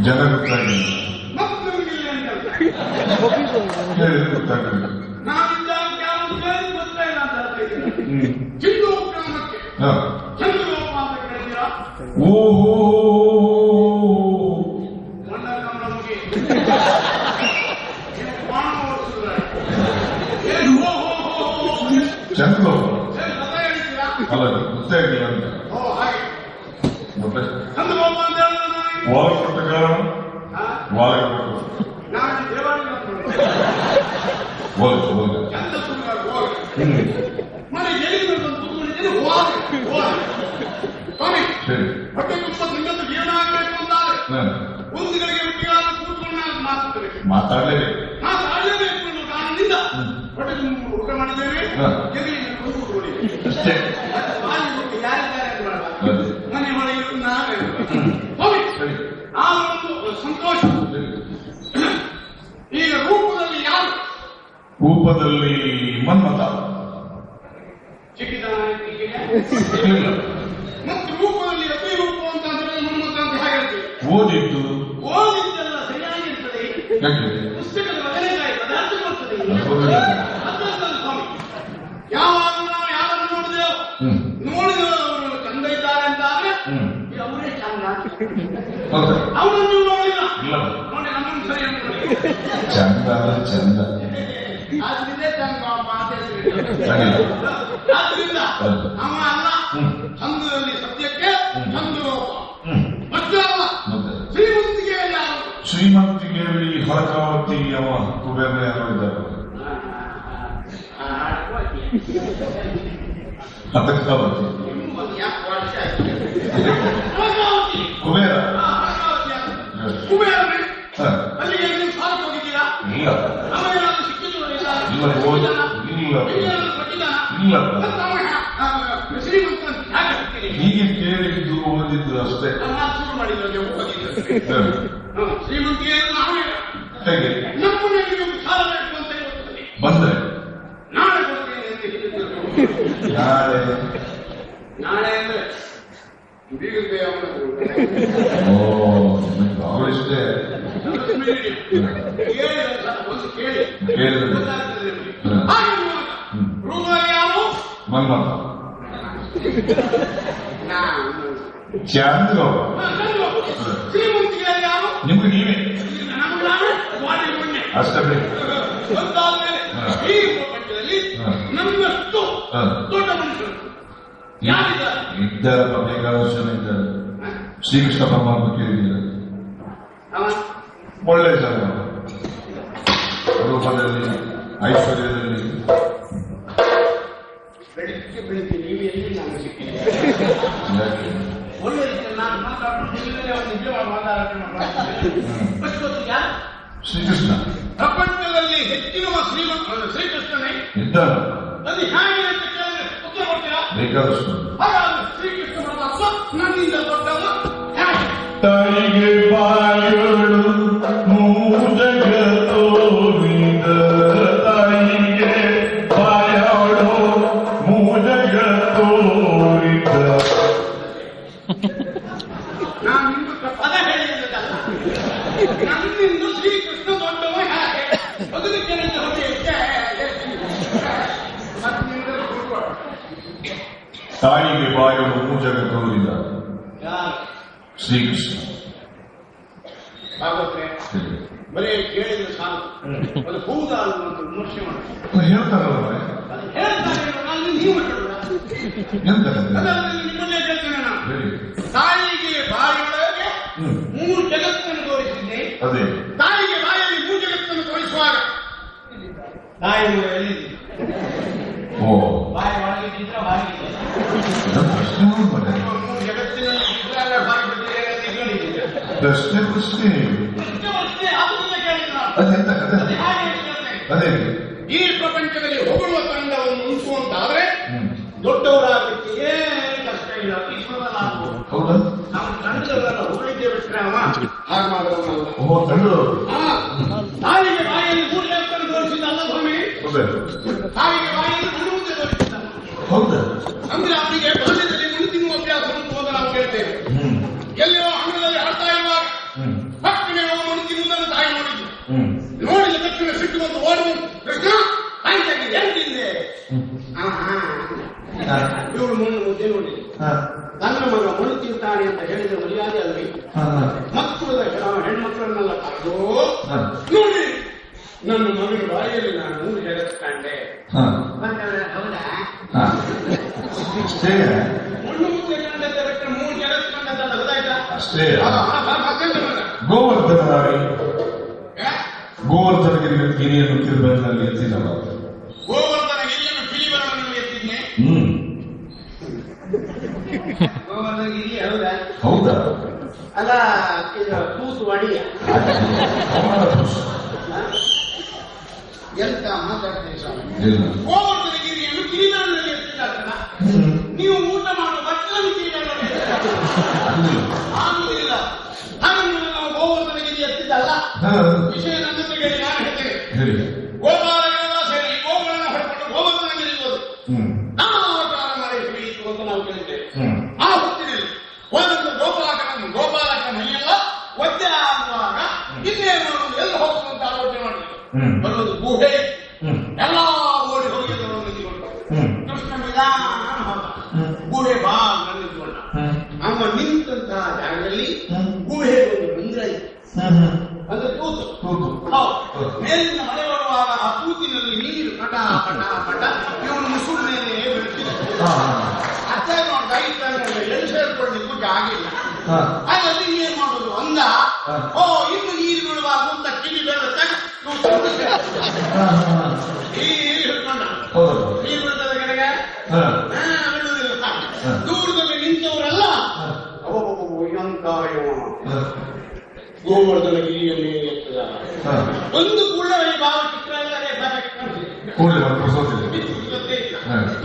ಜನ ಗೊತ್ತಾಗಿಲ್ಲ, ಮತ್ತೆ ನಮ್ಗೆ ಇಲ್ಲಿ ಅಂತಲ್ಲ. ಹೇಳಿದ್ರೆ ಗೊತ್ತಾಗಲಿಲ್ಲ. ನಾವಿದ್ದಾಗ ಯಾರು ಕೇಳಿ ಗೊತ್ತಾಯಿಲ್ಲ ಅಂತ ಹೇಳ್ತಾ ಇದ್ದೀರಾ. ಚಿಂದು ಗ್ರಾಮಕ್ಕೆ ಚಂದ್ರಗೋಪ ಅಂತ ಕೇಳಿದ್ದೀರಾ? ಓಹೋ ಮೊಂಡಕಂ ನಮಗೆ ಬಾಣ ಓಡಿಸಿದ್ದಾರೆ. ಏನು ಚಂದ್ರಗೋಪ ಕಥೆ ಹೇಳ್ತೀರಾ? ಅಲ್ಲ ಗೊತ್ತಾಗಿಲ್ಲ ಅಂತ. ಓ ಹಾಗೆ ಮತ್ತೆ ಚಂದ್ರಗೋಪ ಅಂತ ಹೇಳಿದ್ರೆ ನನಗೆ ವಾಲ ಕೊಟ್ಟ ಕಾರಣ ವಾಲ ಕೊಟ್ಟು ನಾನು ದೇವಾಲಯ ಹೋದ ಹೋದ ಚಂದ ಸುಂದರ ಹೋಗಿ ಮನೆ ಎಲ್ಲಿ ಕೂತ್ಕೊಂಡಿದ್ದೀನಿ. ಹೋಗಿ ಸ್ವಾಮಿ ಸರಿ ಹೊಟ್ಟೆ ತುಂಬ ನಿಮ್ಮದು ಜೀವನ ಆಗಬೇಕು ಅಂತಾದ್ರೆ ಒಂದು ಗಳಿಗೆ ಒಟ್ಟಿಗಾದ ಕೂತ್ಕೊಂಡು ನಾನು ಮಾತಾಡ್ತೇವೆ. ಮಾತಾಡಲೇಬೇಕು. ಮಾತಾಡಲೇಬೇಕು ಅನ್ನೋ ಕಾರಣದಿಂದ ಹೊಟ್ಟೆ ತುಂಬ ಊಟ ಮಾಡಿದ್ದೇವೆ. ಎಲ್ಲಿ ಕೂತ್ಕೊಂಡಿದ್ದೇವೆ ಅಷ್ಟೇ. ಯಾರಿದ್ದಾರೆ ಅದೇ. ಮನೆ ಒಳಗೆ ನಾವೇ ಸ್ವಾಮಿ ಸರಿ ಆ ಒಂದು ಸಂತೋಷ. ಸರಿ. ಈಗ ರೂಪದಲ್ಲಿ ಯಾರು? ರೂಪದಲ್ಲಿ ಮನ್ಮಥ ಚಿಕ್ಕಿದನ ಇಲ್ಲ. ಮತ್ತು ರೂಪದಲ್ಲಿ ಅತಿ ರೂಪ ಅಂತ ಅಂದ್ರೆ ಮನ್ಮಥ ಅಂತ ಹೇಳ್ತೀವಿ. ಓದಿದ್ದು ಓದಿದ್ದೆಲ್ಲ ಸರಿಯಾಗಿರ್ತದೆ. ಯಾಕೆ ಪುಸ್ತಕದ ಬದನೆಕಾಯಿ ಪದಾರ್ಥ ಬರ್ತದೆ. ಅದರಲ್ಲಿ ಸ್ವಾಮಿ ಯಾವಾಗ ನಾವು ಯಾರನ್ನು ನೋಡಿದೆವು ನೋಡಿದವರು ಚಂದ ಇದ್ದಾರೆ ಅಂತ ಆದ್ರೆ ಅವರೇ ಚಂದ. ಹೌದಾ? ಅವರನ್ನು ನೀವು ನೋಡಿಲ್ಲ ಇಲ್ಲ ನೋಡಿ ನಮ್ಮನ್ನು ಸರಿ ನೋಡಿ ಚಂದ ಅಂದ್ರೆ ಚಂದ. ಆದ್ರಿಂದ ಚಂದ ಮಾತಾಡ್ತೀವಿ. ಆದ್ರಿಂದ ನಮ್ಮ ಅಲ್ಲ ಚಂದದಲ್ಲಿ ಸತ್ಯಕ್ಕೆ ಚಂದ್ರಗೋಪ ಮತ್ತೆ ಅಲ್ಲ ಶ್ರೀಮಂತಿಗೆ ಯಾರು? ಶ್ರೀಮಂತಿಗೆಯಲ್ಲಿ ಹೊರಕಾವತಿ ಅವ ಕುಬೇರ ಯಾರೋ ಇದ್ದಾರೆ. ಅದಕ್ಕಾವತಿ ಕುಬೇರ ಕುಬೇರ ಅಲ್ಲಿಗೆ ನೀವು ಸಾಲಕ್ಕೆ ಹೋಗಿದ್ದೀರಾ? ಇಲ್ಲ ನಮಗೇನಾದ್ರೂ ಸಿಕ್ಕಿದ್ರು ಇಲ್ಲ ಓದಿ ಇಲ್ಲ ಇಲ್ಲ ಶ್ರೀಮಂತ ಯಾಕೆ ಸಿಕ್ಕಿದೆ? ಹೀಗೆ ಕೇಳಿದ್ದು ಓದಿದ್ದು ಅಷ್ಟೇ. ಶುರು ಮಾಡಿದ್ರು ಶ್ರೀಮಂತಿಗೆ ನಾವೇ ಹೇಗೆ ನಮ್ಮನ್ನೇ ನೀವು ಸಾಲ ಬೇಕು ಅಂತ ಹೇಳ್ತದೆ. ಬಂದ್ರೆ ನಾಳೆ ಕೊಡ್ತೇನೆ ಅಂತ ಹೇಳಿದ್ರು. ನಾಳೆ ನಾಳೆ ಅಂದ್ರೆ ಬೀಗದೆ ಓ ಅವಳಿಷ್ಟೇ ಕೇಳಿದ್ರೆ ರೂಪದಲ್ಲಿ ಯಾರು? ಮನ್ಮಥ ಚಂದ್ರಗೋಪ. ಶ್ರೀಮಂತಿಗೆಯಲ್ಲಿ ಯಾರು? ನಿಮ್ಗೆ ನೀವೇ ನಮ್ಗೆ ನಾವೇ ವಾಡಿ ಮುನ್ನೆ ಅಷ್ಟೇ ಬೇಕು. ಗೊತ್ತಾದ್ಮೇಲೆ ಈ ಪ್ರಪಂಚದಲ್ಲಿ ನಮ್ಮಷ್ಟು ದೊಡ್ಡ ಮನುಷ್ಯರು ಯಾರಿದ್ದಾರೆ? ಇದ್ದಾರಪ್ಪ, ಬೇಕಾದಷ್ಟು ಜನ ಇದ್ದಾರೆ. ಶ್ರೀಕೃಷ್ಣ ಪರಮಾತ್ಮ ಕೇಳಿದ್ದೀರ, ಒಳ್ಳೆ ಜನ ರೂಪದಲ್ಲಿ ಐಶ್ವರ್ಯದಲ್ಲಿ. ಬೆಳಿಗ್ಗೆ ಬೆಳಿಗ್ಗೆ ನೀವು ಎಲ್ಲಿ ನಾನು ಸಿಕ್ಕಿದೆ ಯಾಕೆ ಒಳ್ಳೆ ನಾನು ಮಾತಾಡೋದು ನಿಜವಾಗಿ ಮಾತಾಡೋಣ. ಯಾರು? ಶ್ರೀಕೃಷ್ಣ ಪ್ರಪಂಚದಲ್ಲಿ ಹೆಚ್ಚಿನ ಶ್ರೀಕೃಷ್ಣನೇ ಇದ್ದಾರ. ಅದು ಹೇಗೆ ಅಂತ ಕೇಳಿದ್ರೆ ಉತ್ತರ ಕೊಡ್ತೀರಾ? ಬೇಕಾದಷ್ಟು. ಹಾಗಾದ್ರೆ ಶ್ರೀಕೃಷ್ಣ ಪರಮಾತ್ಮ ನನ್ನಿಂದ ದೊಡ್ಡವ ಹೇಗೆ? ತಾಯಿಗೆ ಬಾಯಳು ಮೂಜಗ ತೋರಿದ, ತಾಯಿಗೆ ಬಾಯಳು ಮೂಜಗ ತೋರಿದ. ನಾನು ನಿಮ್ಗೆ ಪದ ಹೇಳಿದ್ದಲ್ಲ, ನನ್ನಿಂದ ಶ್ರೀಕೃಷ್ಣ ದೊಡ್ಡವ ಹೇಗೆ? ಅದಕ್ಕೆ ನನ್ನ ತಾಯಿಗೆ ಬಾಯಳು ಮೂಜಗ ತೋರಿದ ಶ್ರೀಕೃಷ್ಣ. ಭಾಗವತ್ರೆ ಬರೀ ಕೇಳಿದ್ರೆ ಸಾಲು, ಅದು ಹೌದಾ ಅನ್ನುವಂಥ ವಿಮರ್ಶೆ ಮಾಡಿ ಹೇಳ್ತಾರಲ್ಲ ಅದು ಹೇಳ್ತಾರೆ. ನಾನು ನೀವು ಹೇಳೋಣ ಅದರಲ್ಲಿ ನಿಮ್ಮನ್ನೇ ಕೇಳ್ತೇನೆ ನಾನು. ತಾಯಿಗೆ ಬಾಯಿಯೊಳಗೆ ಮೂರು ಜಗತ್ತನ್ನು ತೋರಿಸಿದ್ದೆ. ಅದೇ ತಾಯಿಗೆ ಬಾಯಲ್ಲಿ ಮೂರು ಜಗತ್ತನ್ನು ತೋರಿಸುವಾಗ ತಾಯಿ ಎಲ್ಲಿದೆ? ಓ ಬಾಯಿ ಒಳಗಿದ್ದಿದ್ರೆ ಬಾಯಿಗೆ ಪ್ರಶ್ನೆ ಮೂರು ಜಗತ್ತಿನಲ್ಲಿ ಇದ್ದಾಗ ಬಾಯಿ ಬಿಟ್ಟಿದೆ ಅಂತ ಹೇಳಿದ್ದೆ. ಪ್ರಶ್ನೆ ಪ್ರಶ್ನೆ ಅದನ್ನ ಕೇಳಿದ್ರೆ ಅದೆಂತ ಕಥೆ? ಅದೇ ಈ ಪ್ರಪಂಚದಲ್ಲಿ ಹೊಗಳುವ ತಂಡವನ್ನು ಉಳಿಸುವಂತಾದ್ರೆ ದೊಡ್ಡವರಾಗಲಿಕ್ಕೆ ಏನು ಕಷ್ಟ ಇಲ್ಲ. ಈಶ್ವರನಾಗಬಹುದು. ಹೌದಾ? ನಾವು ತಂಡದವರೆಲ್ಲ ಹೊಗಳಿದ್ದೇವೆ ಶ್ರಾಮ ಹಾಗೆ ಮಾಡೋದು. ಓ ತಂಡದವರು ತಾಯಿಗೆ ಬಾಯಲ್ಲಿ ಮೂರು ಜಗತ್ತನ್ನು ತೋರಿಸಿದ್ದಲ್ಲ ಸ್ವಾಮಿ, ತಾಯಿಗೆ ಬಾಯಲ್ಲಿ ಮಣ್ಣು ಮುಂದೆ ತೋರಿಸಿದ್ದಲ್ಲ. ಹೌದಾ? ಅಂದ್ರೆ ಅವರಿಗೆ ಬಾಲ್ಯದಲ್ಲಿ ಮಣ್ಣು ತಿನ್ನುವ ಅಭ್ಯಾಸ ಅಂತ ನಾವು ಕೇಳ್ತೇವೆ. ಎಲ್ಲೋ ಹಣ್ಣದಲ್ಲಿ ಆಡ್ತಾ ಇರುವಾಗ ಓಡಿ ಬಂದು ಕೃಷ್ಣ ಆಯ್ತಾಗಿ ಹೇಳ್ತಿದ್ದೆ ಇವಳು ಮಣ್ಣು ಮುದ್ದೆ ನೋಡಿ ನನ್ನ ಮಗ ಮಣ್ಣು ತಿಂತಾನೆ ಅಂತ ಹೇಳಿದ್ರೆ ಮರ್ಯಾದೆ ಅಲ್ವಿ ಮಕ್ಕಳು ಹೆಣ್ಮಕ್ಳನ್ನೆಲ್ಲ ಕರೆದು ನೋಡಿ ನನ್ನ ಮಗನ ಬಾಯಲ್ಲಿ ನಾನು 3 ಜಗತ್ತು ಕಂಡೆ. ಹೌದಾ ಮಣ್ಣು ಮುದ್ದೆ ಕಂಡಂತೆ ಬಿಟ್ಟರೆ 3 ಜಗತ್ತು ಕಂಡಂತ ಗೊತ್ತಾಯ್ತಾ? ಅಷ್ಟೇ. ಗೋವರ್ಧನ ಗಿರಿಯನ್ನು ಕಿರುಬೆರಳಿನಲ್ಲಿ ಎತ್ತಿದವ. ಗೋವರ್ಧನ ಗಿರಿಯನ್ನು ಕಿರಿಬೆರಳಿನಲ್ಲಿ ಎತ್ತಿದ್ನೆ. ಗೋವರ್ಧನ ಗಿರಿ ಹೌದಾ? ಹೌದಾ? ಅಲ್ಲ ಇದು ತೂತು ಅಡಿಯ ಎಂತ ಮಾತಾಡ್ತೀವಿ ಸ್ವಾಮಿ. ಗೋವರ್ಧನ ಗಿರಿಯನ್ನು ಕಿರಿಬೆರಳಿನಲ್ಲಿ ಎತ್ತಿದ್ದಾರಲ್ಲ, ನೀವು ಊಟ ಮಾಡುವ ಬಟ್ಟಲನ್ನು ಕಿರಿಬೆರಳಿನಲ್ಲಿ ಆಗುವುದಿಲ್ಲ. ಹಾಗೆ ನಾವು ಗೋವರ್ಧನ ಗಿರಿ ಎತ್ತಿದ್ದಲ್ಲ. ವಿಷಯ ನನ್ನ ಹೇಳಿ ನಾನು ಹೇಳ್ತೇನೆ. ಗೋಪಾಲಗಳೆಲ್ಲ ಸೇರಿ ಗೋಗಳನ್ನು ಹೊರಕೊಂಡು ಗೋವರ್ಧನ ಗಿರಿ ಹೋದು ನಾವು ಅವತಾರ ಮಾಡಿ ಹಿಡಿಯಿತು ಅಂತ ನಾವು ಕೇಳಿದ್ದೇವೆ. ಆ ಹೊತ್ತಿನಲ್ಲಿ ಒಂದೊಂದು ಗೋಪಾಲಕನ ಮೈಯೆಲ್ಲ ಒದ್ದೆ ಆಗುವಾಗ ಇನ್ನೇನು ಎಲ್ಲ ಹೋಗುವಂತ ಆಲೋಚನೆ ಮಾಡಿದ್ರು. ಬರೋದು ಗುಹೆ ಎಲ್ಲ ಓಡಿ ಹೋಗಿ ನಿಂತುಕೊಂಡು ಕೃಷ್ಣ ನಿಧಾನ ಹೋದ. ಗುಹೆ ಬಾ ನಿಂತುಕೊಂಡ. ಅಮ್ಮ ನಿಂತಹ ಜಾಗದಲ್ಲಿ ಗುಹೆ ಒಂದು ರಂಧ್ರ ಇತ್ತು. ಅದು ತೂತು. ಮೇಲಿನ ಮಳೆ ಬರುವಾಗ ಆ ತೂತಿನಲ್ಲಿ ನೀರು ಪಟ ಪಟ ಪಟ ಇವನು ಮುಸುಳು ಮೇಲೆ ಬೆಳೆಸಿದ. ಅತ್ತೆ ನೋಡಿ ಎಲ್ಲಿ ಸೇರ್ಕೊಳ್ಳಿಕ್ಕೂ ಜಾಗ ಇಲ್ಲ. ಹಾಗಾಗಿ ಏನ್ ಮಾಡೋದು ಅಂದ. ಇನ್ನು ನೀರು ಬಿಡುವಾಗ ಅಂತ ಕಿವಿ ಬೆಳೆದ ನೀರು ಹಿಡ್ಕೊಂಡ. ನೀರು ಬಿಡ್ತದ ಕಡೆಗೆ ಬಿಡುವುದಿಲ್ಲ. ದೂರದಲ್ಲಿ ನಿಂತವರೆಲ್ಲ ಗೋವರ್ಧನ ಗಿರಿಯಲ್ಲಿ ಎತ್ತದ ಒಂದು ಕೂಡ ಈ ಭಾವ ಚಿತ್ರ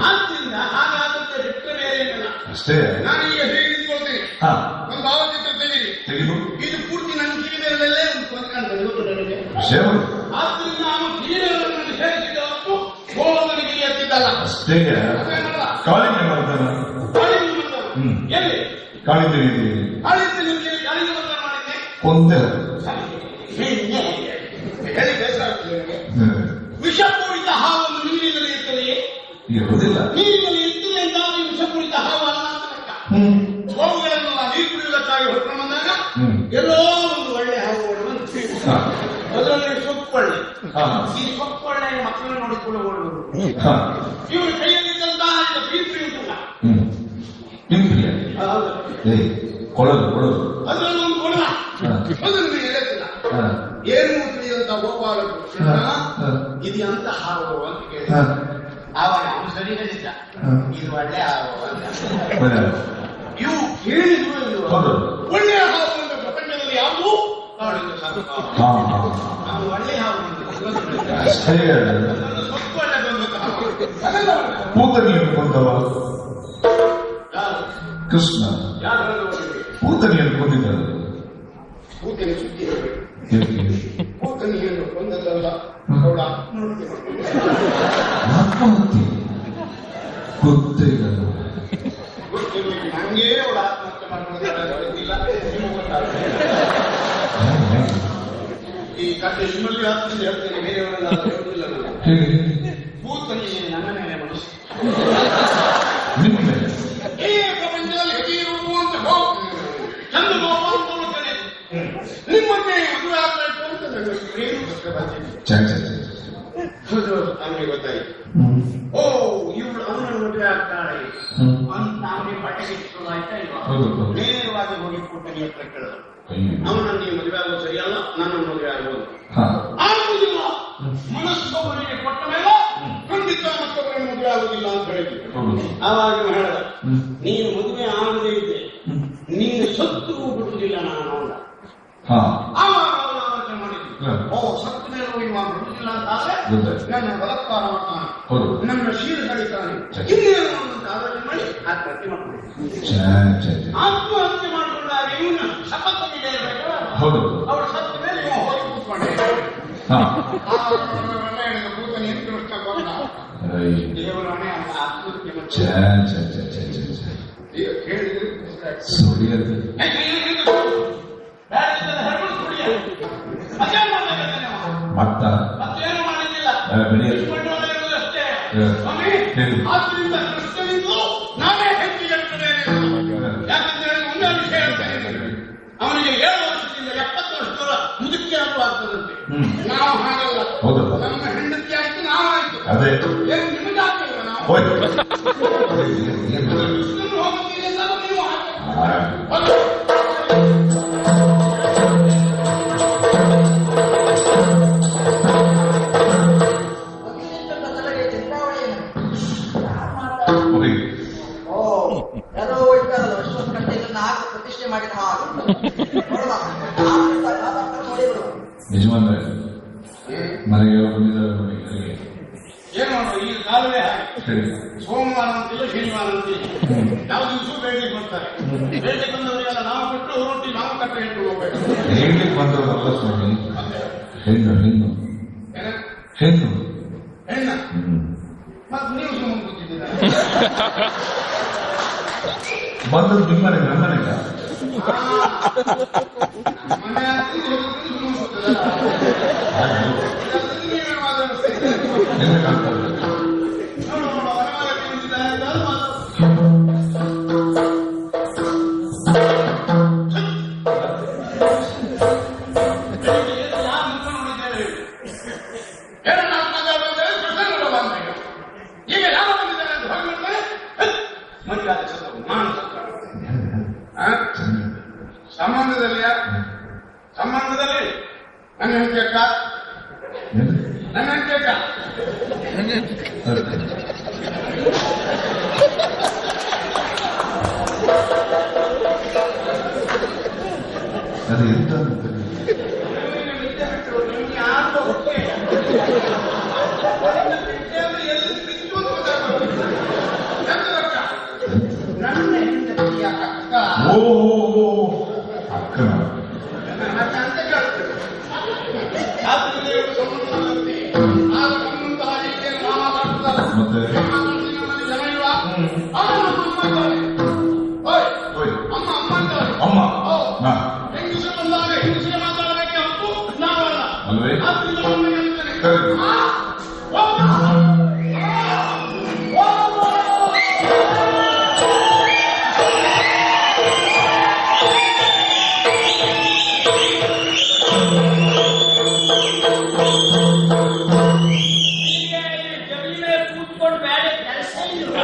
ಆದ್ರಿಂದ ಹಾಗಾಗುತ್ತೆ ಬಿಟ್ಟ ಮೇಲೆ ಅಷ್ಟೇ. ನಾನೀಗ ಹೇಳಿಕೊಳ್ತೇನೆ. ಒಂದು ಭಾವಚಿತ್ರ ತೆಗೆದು ಇದು ಪೂರ್ತಿ ನನ್ನ ಕಿರಿಬೆರಳಲ್ಲೇ ಒಂದು ಕೊಂಡ್ಕಾಣ್ತದೆ ನನಗೆ. ಆದ್ರಿಂದ ನಾನು ಕಿರಿಬೆರಳನ್ನು ಸೇರಿಸಿದವತ್ತು ಗೋವರ್ಧನ ಗಿರಿ ಎತ್ತಿದ್ದಲ್ಲ. ಅಷ್ಟೇ. ಕಾಳಿಂಗ ಮರ್ದನ ಎಲ್ಲಿ ಕಾಳಿಂಗ ಗಿರಿ ಕಾಳಿಂಗ ಮರ್ದನ ಮಾಡಿದ್ದೆ ಕೊಂದೆ ಹೇಳಿ ಬೇಸರ ಆಗ್ತದೆ ನನಗೆ. ವಿಷಪೂರಿತ ಹಾವನ್ನು ನೀರಿನಲ್ಲಿ ಇರ್ತದೆಯೇ? ಇರುವುದಿಲ್ಲ. ನೀರಿನಲ್ಲಿ ಇರ್ತದೆ ಅಂತಾದ್ರೆ ವಿಷಪೂರಿತ ಹಾವು ಅಲ್ಲ ಅಂತ ಲೆಕ್ಕ. ಗೋವುಗಳನ್ನೆಲ್ಲ ನೀರು ಕುಡಿಯುವುದಕ್ಕಾಗಿ ಹೊರಕೊಂಡು ಬಂದಾಗ ಎಲ್ಲೋ ಒಂದು ಒಳ್ಳೆ ಹಾವು ಓಡುವಂತೆ. ಅದರಲ್ಲಿ ಸೊಪ್ಪೊಳ್ಳೆ. ಈ ಸೊಪ್ಪೊಳ್ಳೆ ಮಕ್ಕಳನ್ನು ನೋಡಿಕೊಂಡು ಓಡುವುದು. ಇವರು ಕೈಯಲ್ಲಿದ್ದಂತಹ ಪೀಪಿ ಉಂಟಲ್ಲ, ಕೊಡಲು ಅದರಲ್ಲಿ ಒಂದು ಕೊಡ ಅದನ್ನು ಎಳೆದಿಲ್ಲ. ಏನು ತಿಳಿದಂತ ಗೋಪಾಲ ಇದು ಅಂತ ಹಾವು ಅಂತ ಕೇಳಿ ಆವಾಗ ಅವನು ಸರಿ ಹೇಳಿದ್ದ ಇದು ಒಳ್ಳೆ ಹಾವು ಅಂತ. ಇವು ಕೇಳಿದ್ರು ಒಳ್ಳೆಯ ಹಾವು ಅಂತ ಪ್ರಪಂಚದಲ್ಲಿ ಯಾವುದು ನಾವು ಒಳ್ಳೆ ಹಾವು ಸೊಪ್ಪೊಳ್ಳೆ ಪೂತನಿಯನ್ನು ಕೊಂದವ ಕೃಷ್ಣ. ಪೂತನಿಯನ್ನು ಕೊಂದಿದ್ದಾರೆ. ಪೂತನಿ ಸುದ್ದಿ ಪೂತನಿಯನ್ನು ಕೊಂದದಲ್ಲ ಅವಳ ಆತ್ಮಹತ್ಯೆ ಗೊತ್ತಿಲ್ಲ. ನಂಗೆ ಅವಳ ಆತ್ಮಹತ್ಯೆ ಮಾಡ್ಕೊಳ್ಳೋದಿಲ್ಲ. ಈ ಕಥೆ ನಿಮ್ಮಲ್ಲಿ ಆಗ್ತದೆ ಹೇಳ್ತೇನೆ, ಬೇರೆಯವರೆಲ್ಲ ಹೇಳುವುದಿಲ್ಲ. ಪೂತನಿ ನನ್ನ ಮೇಲೆ ಮನಸ್ಸು ಈ ಪ್ರಪಂಚದಲ್ಲಿ ಹೆದರುವಂತ ಚಂದ ಗೋಪಾಲಕನೇ ನಿಮ್ಮನ್ನೇ ಮದುವೆ ಆಗಬೇಕು ಅಂತ ನನಗೆ ಗೊತ್ತಾಯಿತು. ಓ ಇವಳು ಅವನನ್ನು ಮದುವೆ ಆಗ್ತಾಳೆ ಅಂತ ಅವನಿಗೆ ಪಟ್ಟಕ್ಕೆ ಶುರುವಾಯ್ತಾ ಇಲ್ವಾ? ನೇರವಾಗಿ ಹೋಗಿ ಪೂತನಿ ಹತ್ರ ಕೇಳಿದ. ಅವನನ್ನು ನೀವು ಮದುವೆ ಆಗೋದು ಸರಿಯಲ್ಲ, ನನ್ನನ್ನು ಮದುವೆ ಆಗೋದು ಆಗುವುದಿಲ್ಲ. ಮನಸ್ಸೊಬ್ಬರಿಗೆ ಕೊಟ್ಟ ಮೇಲೆ ಖಂಡಿತ ಮತ್ತೊಬ್ಬರನ್ನು ಮದುವೆ ಆಗುವುದಿಲ್ಲ ಅಂತ ಹೇಳಿದ್ರು. ಆವಾಗ ಹೇಳಿದ, ನೀನು ಮದುವೆ ಆಗದೇ ಇದ್ದೆ ನೀನು ಸತ್ತು ಬಿಡುವುದಿಲ್ಲ ನಾನು ಅಂದ. ಆವಾಗ ಅವರು ಆಲೋಚನೆ ಮಾಡಿದ್ರು, ಓ ಸತ್ತ ಮೇಲೆ ಇವಾಗ ಬಿಡುವುದಿಲ್ಲ ಅಂತಾದ್ರೆ ನನ್ನ ಬಲತ್ಕಾರ ಮಾಡ್ತಾನೆ, ನನ್ನ ಶೀಲ ಕಡಿತಾನೆ, ಇನ್ನೇನು ಅಂತ ಆಲೋಚನೆ ಮಾಡಿ ಆತ್ಮಹತ್ಯೆ ಮಾಡ್ಕೊಂಡು ಆತ್ಮಹತ್ಯೆ ಮಾಡಿಕೊಂಡಾಗ ಇವನು ಶಪಥ ಮೇಲೆ ಅವರು ಸತ್ತ ಮೇಲೆ ಇವ ಹೋಗಿ ಕೂತ್ಕೊಂಡೆ. ಭೂತನಿ ಅಂತ ಕೃಷ್ಣ ಕೊಂದ ದೇವರೇ ಅಂತ ಆತ್ಮಹತ್ಯೆ ಹೇಳಿದ್ರು. ಮತ್ತೇನು ಮಾಡಿದ್ದೆ ನಾವು ಹಾಗಲ್ಲ. ಹೌದಲ್ಲ? ನಮ್ಮ ಹೆಂಡತಿ ಆಯ್ತು, ನಾವಾಯ್ತು. ಅದೇ ಏನು ನಿಮಗೆ ಆಗ್ತಿಲ್ವ ನಾವು? ಹೋಯ್ತು. ಕೃಷ್ಣನು ಹೋಗುತ್ತೀರಿ ಅಂತ ನೀವು ಹಾಗೆ. ಪ್ರತಿಷ್ಠೆ ಮಾಡಿದ ಯಜಮಾನ್ರೆ ಮನೆಗೆ ಬಂದಿದ್ದಾರೆ ಮನೆಗೆ. ಏನು ಮಾಡುವ ಈ ಕಾಲವೇ ಸರಿ. ಸೋಮವಾರ ಅಂತಿಲ್ಲ, ಶನಿವಾರ ಅಂತಿಲ್ಲ, ಯಾವ ದಿವಸ ಬೇಡಿಗೆ ಬರ್ತಾರೆ. ಬೇಡಿಗೆ ಬಂದವರಿಗೆಲ್ಲ ನಾವು ಕೊಟ್ಟು ರೊಟ್ಟಿ ನಾವು ಕಟ್ಟೆ ಇಟ್ಟು ಹೋಗ್ಬೇಕು. ಹೇಗೆ ಬಂದವರಲ್ಲ ಸ್ವಾಮಿ, ಹೆಣ್ಣು ಹೆಣ್ಣು ಹೆಣ್ಣು ಹೆಣ್ಣ ಮತ್ತೆ ನೀವು ಸುಮ್ಮನೆ ಕೂತಿದ್ದೀರಾ? ಬಂದದ್ದು ನಿಮ್ಮನೆ ನಮ್ಮನೆಗ ಮನೆ ಸುಮ್ಮನೆ ಕೂತಿದ್ದೀರಾ? ನೀವೇ ಮಾತಾಡಿಸ್ತೀರಿ. ಎಲ್ಲ ಕಾಣ್ತಾರೆ. ನೋಡು ವನಮಾಲಕ್ಕೆ ನಿಂತಿದ್ದಾರೆ ಅಂತ ಮಾತು. ಸಂಬಂಧದಲ್ಲಿ ನನ್ನ ಹೆಂಡತಿ ಅಕ್ಕ, ನನ್ನ ಹೆಂಡತಿ ಅಕ್ಕ ಅದು ಎಂತ ನಿಮ್ಗೆ ಯಾರು ಓಕೆ ಎಲ್ಲಿ ಬಿತ್ತು ಅಂತ ಗೊತ್ತಾಗ್ತದೆ. ನನ್ನ ಹೆಂಡತಿಯ ಅಕ್ಕ ಓ ಅಕ್ಕನ ಅಂತ ಕೇಳ್ತೇವೆ. ಆಗ ನಮ್ಮಂತಹ ರೀತಿಯಲ್ಲಿ ನಾವು ಮಾತಾಡ್ತಾರೆ. ಮತ್ತೆ ನಮ್ಮಲ್ಲಿ ಜನ ಇಲ್ವಾ? ಅಮ್ಮ ಇದ್ದಾರೆ. ಓಯ್ ಹೋಯ್ ಅಮ್ಮ ಇದ್ದಾರೆ. ಅಮ್ಮ ನಾ ಹೆಂಗಸರು ಬಂದಾಗ ಹೆಂಗಸರು ಮಾತಾಡಬೇಕೆ ಹಕ್ಕು ನಾವಲ್ಲ. ಅಲ್ವೇ? ಆದ್ರಿಂದ ಒಮ್ಮೆ ಹೇಳ್ತೇನೆ. ಸರಿ. ಕೂತ್ಕೊಂಡು ಬೇರೆ ಕೆಲಸ ಇಲ್ಲ.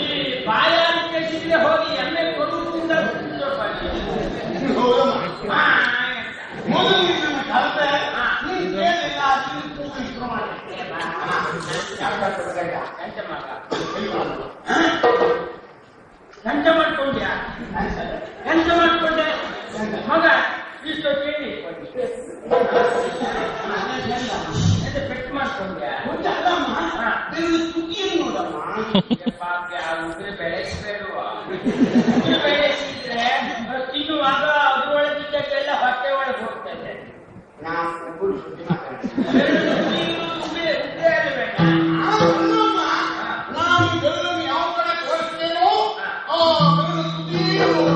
ಈ ಬಾಯಾರಿಕೆ ಸಿಗದೆ ಹೋಗಿ ಎಮ್ಮೆ ಕೊಡುವುದರಿಂದ ಮೊದಲು ನಿನ್ನ ಕಲಿತೆ ನೀನು ಕೇಳಿಲ್ಲ, ನೀನು ಕೂಗಿ ಶುರು ಮಾಡಿ. ಗಂಟ ಮಾಡ್ಕೊಂಡ್ಯಾ? ಗಂಟ ಮಾಡ್ಕೊಂಡೆ ಮಗ ಇಷ್ಟು ಕೇಳಿ ಪೆಟ್ಟು ಮಾಡ್ಕೊಂಡ್ಯಾ? ತುಟಿಯನ್ನು ನೋಡಮ್ಮ. ಉದ್ರೆ ಬೆಳೆಸಬೇಡುವ. ಬೆಳೆಸಿದ್ರೆ ತಿನ್ನುವಾಗ ಅದ್ರೊಳಗಿದ್ದಕ್ಕೆಲ್ಲ ಹೊಟ್ಟೆ ಒಳಗೆ ಹೋಗ್ತದೆ. ನಾನು ಒಬ್ಬರು ಸುದ್ದಿ ಮಾತಾಡ್ತೀನಿ. ನಾನು ಬೆರಳನ್ನು ಯಾವ ಕಡೆ ತೋರಿಸ್ತೇನೋ ಆ ಬೆರಳು ತುದಿಯನ್ನು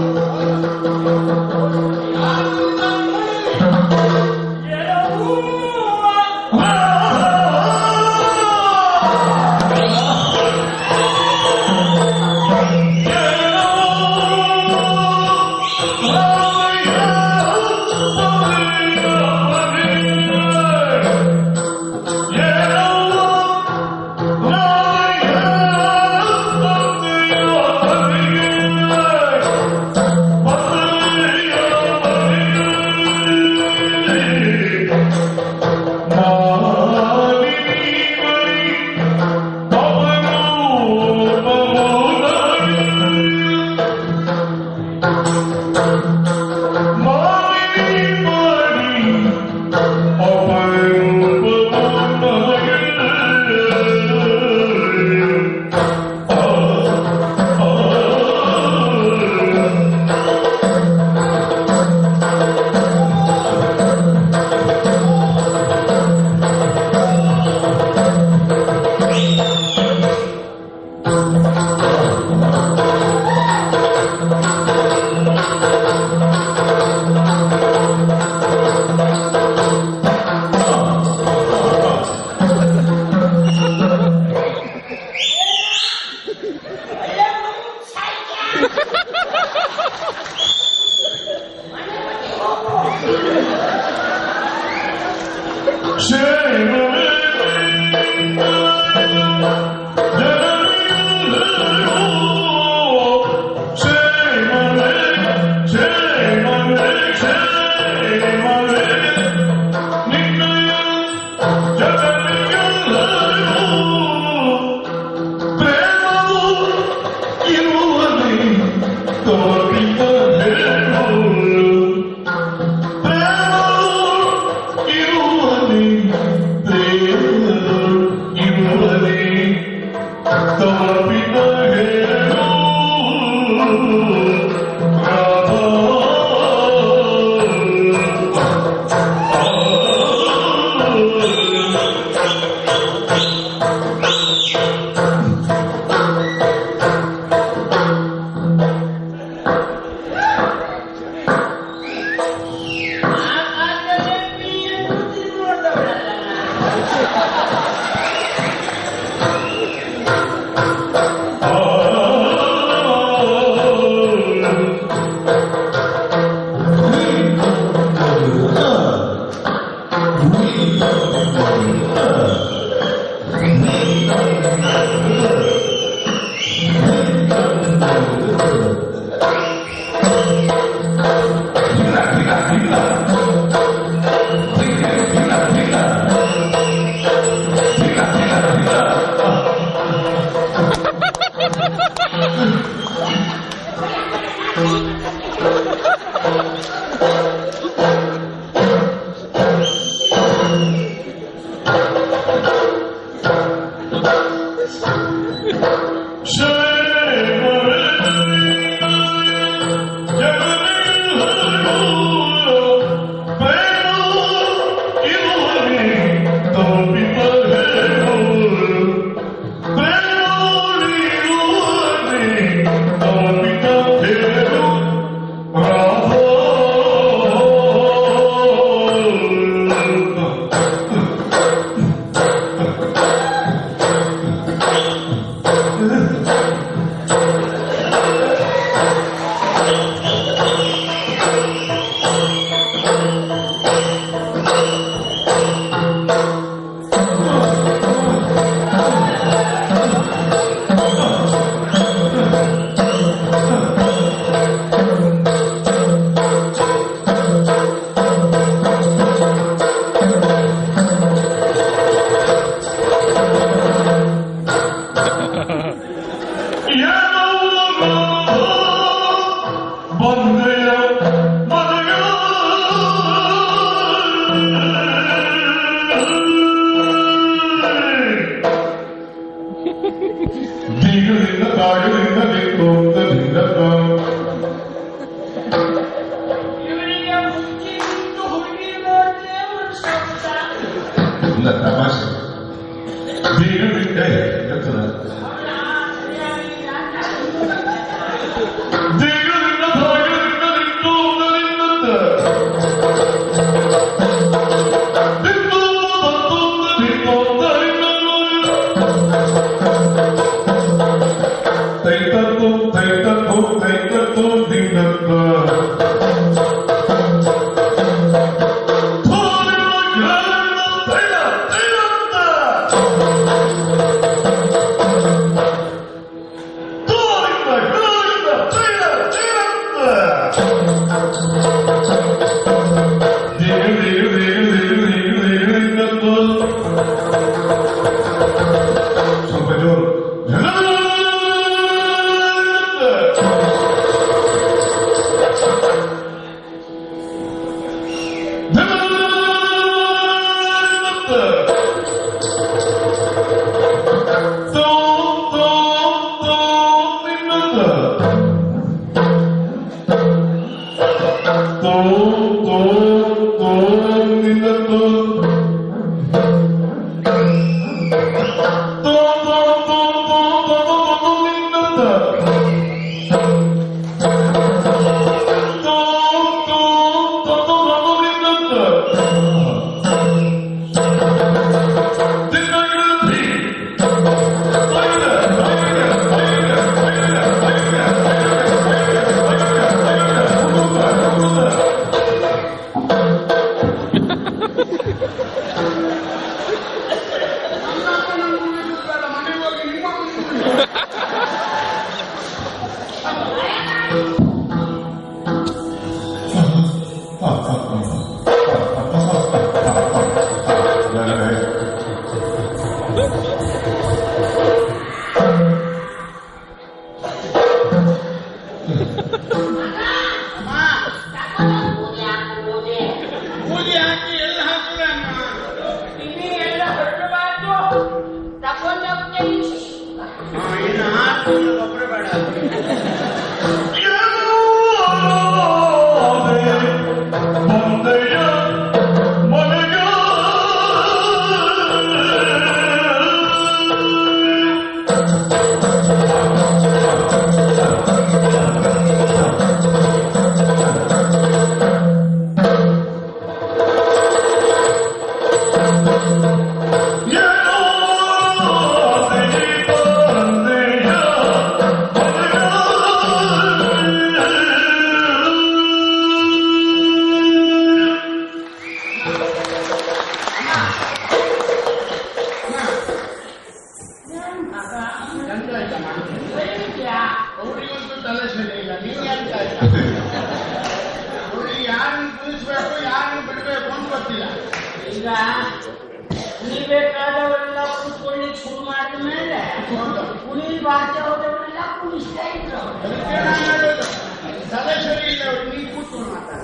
ತಲೆ ಸರಿ ಇಲ್ಲ ನೀವು ಕೂತ್ಕೊಂಡು ಮಾತಾಡ.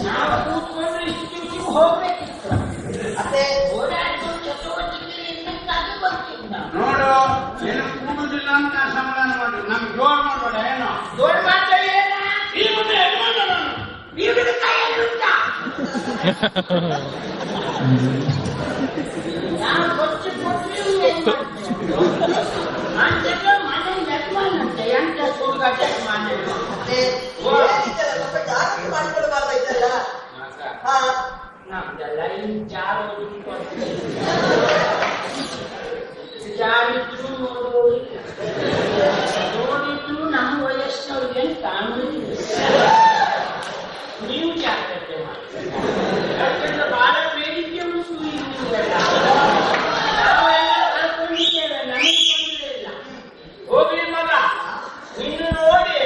ನಾವು ಕೂತ್ಕೊಂಡ್ರೆ ಇಷ್ಟು ಹೋಗ್ಬೇಕಿತ್ತು. ಅದೇ ಓಡಾಡ್ಕೊಂಡು ಚಟುವಟಿಕೆಯಲ್ಲಿ ಬರ್ತಿದ್ದ. ನೋಡು ಏನು ಕೂಡುದಿಲ್ಲ ಅಂತ ಸಮಾಧಾನ ಮಾಡಿ ನಮ್ಗೆ ಜೋರ್ ಮಾಡ್ಬೇಡ. ಏನೋ ದೊಡ್ಡ ಮಾತಾಡಿ ಏನ ಈ ಮುಂದೆ ಯಜಮಾನ ನಾನು ಬೀಗದ ಕೈಯಲ್ಲಿಂದ ನಾನು ಕೊಚ್ಚಿ ಅಂತೆಲ್ಲ ಮನೆ ಯಜಮಾನ ಅಂತ ಎಂಟ ಸುಳ್ಗಾಟ ಮನೆ ಸ್ವಲ್ಪ ಜಾಸ್ತಿ ಮಾಡ್ಕೊಳ್ಬಾರ್ದಾಯ್ತಲ್ಲ. ಹಾ ನಮ್ದೆಲ್ಲ ಇಲ್ಲಿ ಜಾರು ಜಾರಿದ್ರು ನೋಡಿದ್ರು ನಮ್ಮ ವಯಸ್ಸಿನವ್ರಿಗೆ ಕಾಣುವುದಿಲ್ಲ. ನೀವು ಜಾಗ್ರತೆ ಮಾಡಿ. ಯಾಕಂದ್ರೆ ಬಹಳ ಬೇಡಿಕೆ ಉಂಟು ನೀವೆಲ್ಲ. ನಾವೆಲ್ಲ ಕಳ್ಕೊಂಡಿದ್ದೇವೆ, ನಮಗೆ ತೊಂದರೆ ಇಲ್ಲ. ಹೋಗ್ಲಿ ಮಗ, ಇನ್ನು ನೋಡಿ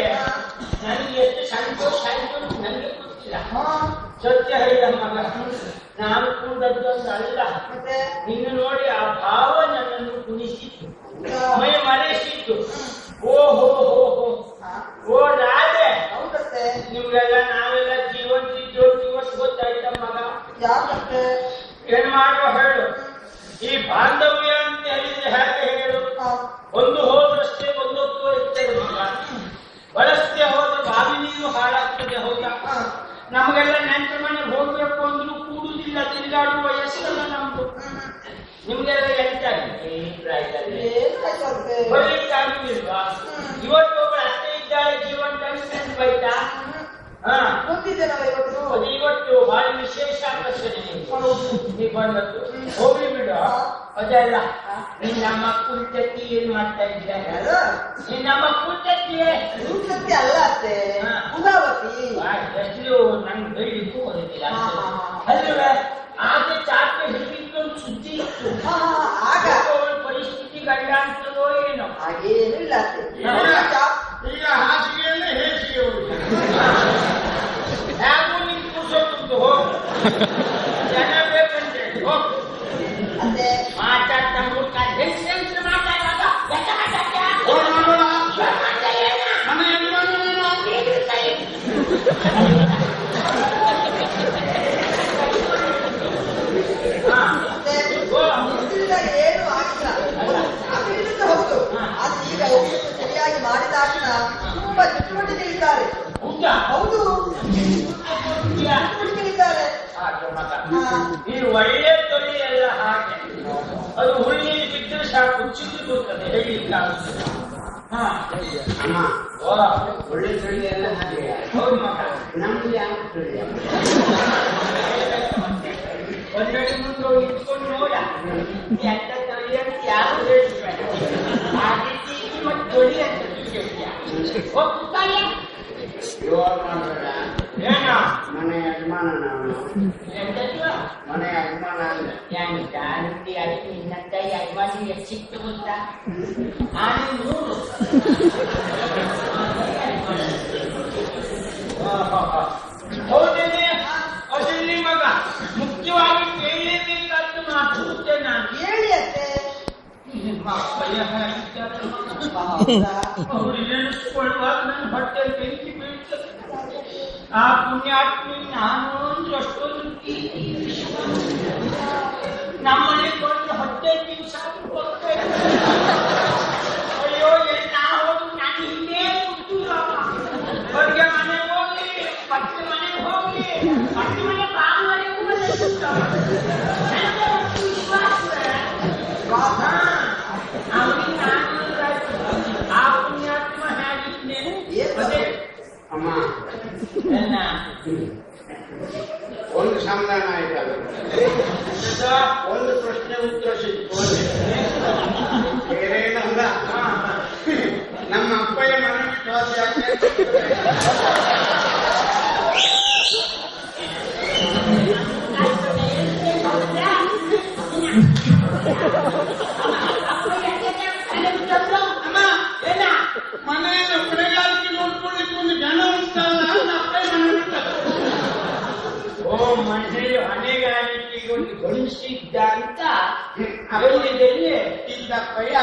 ನನಗೆ ಎಷ್ಟು ಸಂತೋಷ ಆಯ್ತು ನನಗೆ ಗೊತ್ತಿಲ್ಲ. ಸತ್ಯ ಹೇಳಿದ ಮಗ, ನಾನು ಕೂಡದ್ದೊಂದು ಅಲ್ಲ. ಮತ್ತೆ ಇನ್ನು ನೋಡಿ ಆ ಭಾವ ನನ್ನನ್ನು ಕುಣಿಸಿತ್ತು, ಮೈ ಮರೆಸಿತ್ತು. ಓ ಹೋ ಹೋ ಹೋ ಓ ರಾಜೆ, ಹೌದತ್ತೆ. ನಿಮ್ಗೆಲ್ಲ ನಾವೆಲ್ಲ ಜೀವಂತಿದ್ದು ದಿವಸ ಗೊತ್ತಾಯ್ತ ಮಗ. ಯಾಕತ್ತೆ? ಏನ್ ಮಾಡುವ ಹೇಳು. ಈ ಬಾಂಧವ್ಯ ಅಂತ ಹೇಳಿದ್ರೆ ಹೇಗೆ ಹೇಳು. ಒಂದು ಹೋದ್ರಷ್ಟೇ ಒಂದೊತ್ತು ಇರ್ತೇವೆ ಮಗ. ಬಳಸದೆ ಹೋದ ಬಾವಿ ನೀರು ಹಾಳಾಗ್ತದೆ. ಹೌದಾ? ನಮಗೆಲ್ಲ ನೆಂಟರ ಮನೆಗೆ ಹೋಗ್ಬೇಕು ಅಂದ್ರೂ ಕೂಡುದಿಲ್ಲ, ತಿರುಗಾಡುವ ವಯಸ್ಸಲ್ಲ ನಮ್ದು. ನಿಮ್ಗೆಲ್ಲ ಎಂಟಾಗಿದೆ ಈ ಪ್ರಾಯದಲ್ಲಿ. ಏನಾಯ್ತಂತೆ? ಬರ್ಲಿಕ್ಕಾಗುದಿಲ್ವಾ? ಇವತ್ತು ಒಬ್ಬ ಅತ್ತೆ ಇದ್ದಾಳೆ ಜೀವನ ಬೈತಾ. ಹಾ, ಗೊತ್ತಿದ್ದೇನವ ಇವತ್ತು? ಅದು ಇವತ್ತು ಬಹಳ ವಿಶೇಷ ಆಕರ್ಷಣೆ. ನೀವು ಬಂದದ್ದು ಹೋಗ್ಲಿ ಬಿಡು. ಅದಲ್ಲ, ನೀನ್ ನಮ್ಮ ಕುಲ್ತತ್ತಿ ಏನ್ ಮಾಡ್ತಾ ಇದ್ದಾರೆ? ನೀನ್ ನಮ್ಮ ಕುಲ್ತತ್ತಿಯೇ ಸತ್ಯ ಅಲ್ಲ ಅತ್ತೆ, ಹಾ. ಉಗಾವತಿ. ಹೆಸರು ನಂಗೆ ಹೇಳಿದ್ದು ಓದಿಲ್ಲ ಅಲ್ವೇ? ಆಗ ಚಾಪೆ ಹಿಡಿಕೊಂಡು ಸುದ್ದಿ ಇತ್ತು. ಆಗ ಅವಳ ಪರಿಸ್ಥಿತಿ ಗಂಡ ಅಂತದೋ ಏನೋ. ಹಾಗೇನಿಲ್ಲ ಅತ್ತೆ. ಈಗ ಹಾಸಿಗೆಯಲ್ಲೇ ಹೇಸಿಗೆ ಹೋಗಿ ಯಾಕೋ ನಿನ್ ಕೂಸೋದು ಹೋಗು. ಜನ ಬೇಕಂತೆ ಹೋಗು. ಅತ್ತೆ ಮಾತಾಡ್ತಾ ಹುಡುಕ ಹೆಂಗ್ ಮಾತಾಡುವಾಗ ಬೆಟ್ಟ ಮಾತಾಡ್ತಾ ನನ್ನ ಯಜಮಾನ ಏನು ಆಗಿಲ್ಲ. ಆಗಿಲ್ಲ ಹೌದು. ಅದು ಈಗ ಒಬ್ಬರು ಸರಿಯಾಗಿ ಮಾಡಿದ ತಕ್ಷಣ ತುಂಬಾ ಚಟುವಟಿಕೆ ಇದ್ದಾರೆ. ಹೌದಾ? ಹೌದು, ಚಟುವಟಿಕೆ ಇದ್ದಾರೆ. ಈ ಒಳ್ಳೆ ತೊಳಿ ಎಲ್ಲ ಹಾಗೆ ಅದು ಹುಳಿ ಬಿದ್ದರೆ ಸಾಕು ಚಿಕ್ಕ ಬರ್ತದೆ. ಹೇಳಲಿಕ್ಕಾಗುತ್ತದೆ. ಹಾ ಅಮ್ಮ, ಒಳ್ಳೆ ತಳಿ ಎಲ್ಲ ಹಾಗೆ. ಹೌದು ಮಗ. ನಮ್ದು ಯಾವ ತಳಿ? ಒಂದೆರಡು ಮುಂದೆ ಇಟ್ಕೊಂಡು ನೋಡ ಎಂತ ತೊಳಿ ಅಂತ ಯಾರು ಹೇಳ್ತಾರೆ. ಆ ರೀತಿ ಮತ್ತು ತೊಳಿ ಅಂತ ಹೋಗ್ತಾನೆ. ಜೋರ್ ಮಾಡಬೇಡ. ಏನ ಮನೆ ಯಜಮಾನ ನಾನು. ಎಂತದ್ದು ಮನೆ ಯಜಮಾನ ಅಂದ್ರೆ ಎಂತ ನುಡಿ ಅದಕ್ಕೆ ನಿನ್ನಂತ ಯಜಮಾನಿ ಎಷ್ಟು ಸಿಕ್ತು ಗೊತ್ತ? ಆನೆ ನೂರು. ಹೌದೇನೆ? ಅದಿಲ್ಲಿ ಮಗ ಮುಖ್ಯವಾಗಿ ಕೇಳಲೇಬೇಕಾದ್ದು ಮಾತುತ್ತೆ. ನಾನು ಹೇಳಿ ಅತ್ತೆ. ನಿಮ್ಮ ಅಪ್ಪಯ್ಯ ಹೌದಾ? ಅವರು ನೆನೆಸ್ಕೊಳ್ಳುವಾಗ ನನ್ನ ಹೊಟ್ಟೆ ಬೆಂಕಿ ಬೀಳ್ತದೆ. ಆ ಪುಣ್ಯಾತ್ಮಿ ನಾನು ಒಂದು ಅಷ್ಟೊಂದು ನಮ್ಮನೆ ಕೊಂಡು ಹೊಟ್ಟೆ ದಿವಸ ಕೊಡ್ತೇನೆ. ಅಯ್ಯೋ ನಾ ಹೋಗಿ ನಾನು ಹಿಂದೆ ಕೂತಿಲ್ಲ. ಹೊರಗೆ ಮನೆ ಹೋಗ್ಲಿ, ಪಕ್ಕದ ಮನೆಗೆ ಹೋಗ್ಲಿ, ಪಕ್ಕದ ಮನೆ ಬಾಗಿಲವರೆಗೂ ಅವನಿಗೆ ನಾನು ಆ ಪುಣ್ಯಾತ್ಮ ಹೇಗಿದ್ದೇನೆ. ಅದೇ ಅಮ್ಮ, ನನ್ನ ಒಂದು ಸಮಾಧಾನ ಆಯ್ತಲ್ಲ. ಒಂದು ಪ್ರಶ್ನೆ ಉತ್ತರ ಸಿಕ್ತು. ಬೇರೇನಲ್ಲ, ನಮ್ಮ ಅಪ್ಪಯ್ಯ ಮನೆ ವಿಶ್ವಾಸ ಯಾಕೆ? ಅಮ್ಮ ಏನ ಮನೆಯನ್ನು ಬೆಳೆಗಾಲಿಕೆ ನೋಡ್ಕೊಳ್ಳಿಕ್ಕೆ ಒಂದು ಜನ ಉಂಟಲ್ಲ, ನನ್ನ ಅಪ್ಪಯ್ಯ ಮನೆ ಬಿಟ್ಟದ್ದು. ಓ ಮನೆಯಲ್ಲಿ ಹೊಣೆಗಾರಿಕೆಗೆ ಒಂದು ಗೊಳಿಸಿದ್ದ ಅಂತ ಅವರಿಗೆ ಇದ್ದಪ್ಪಯ್ಯ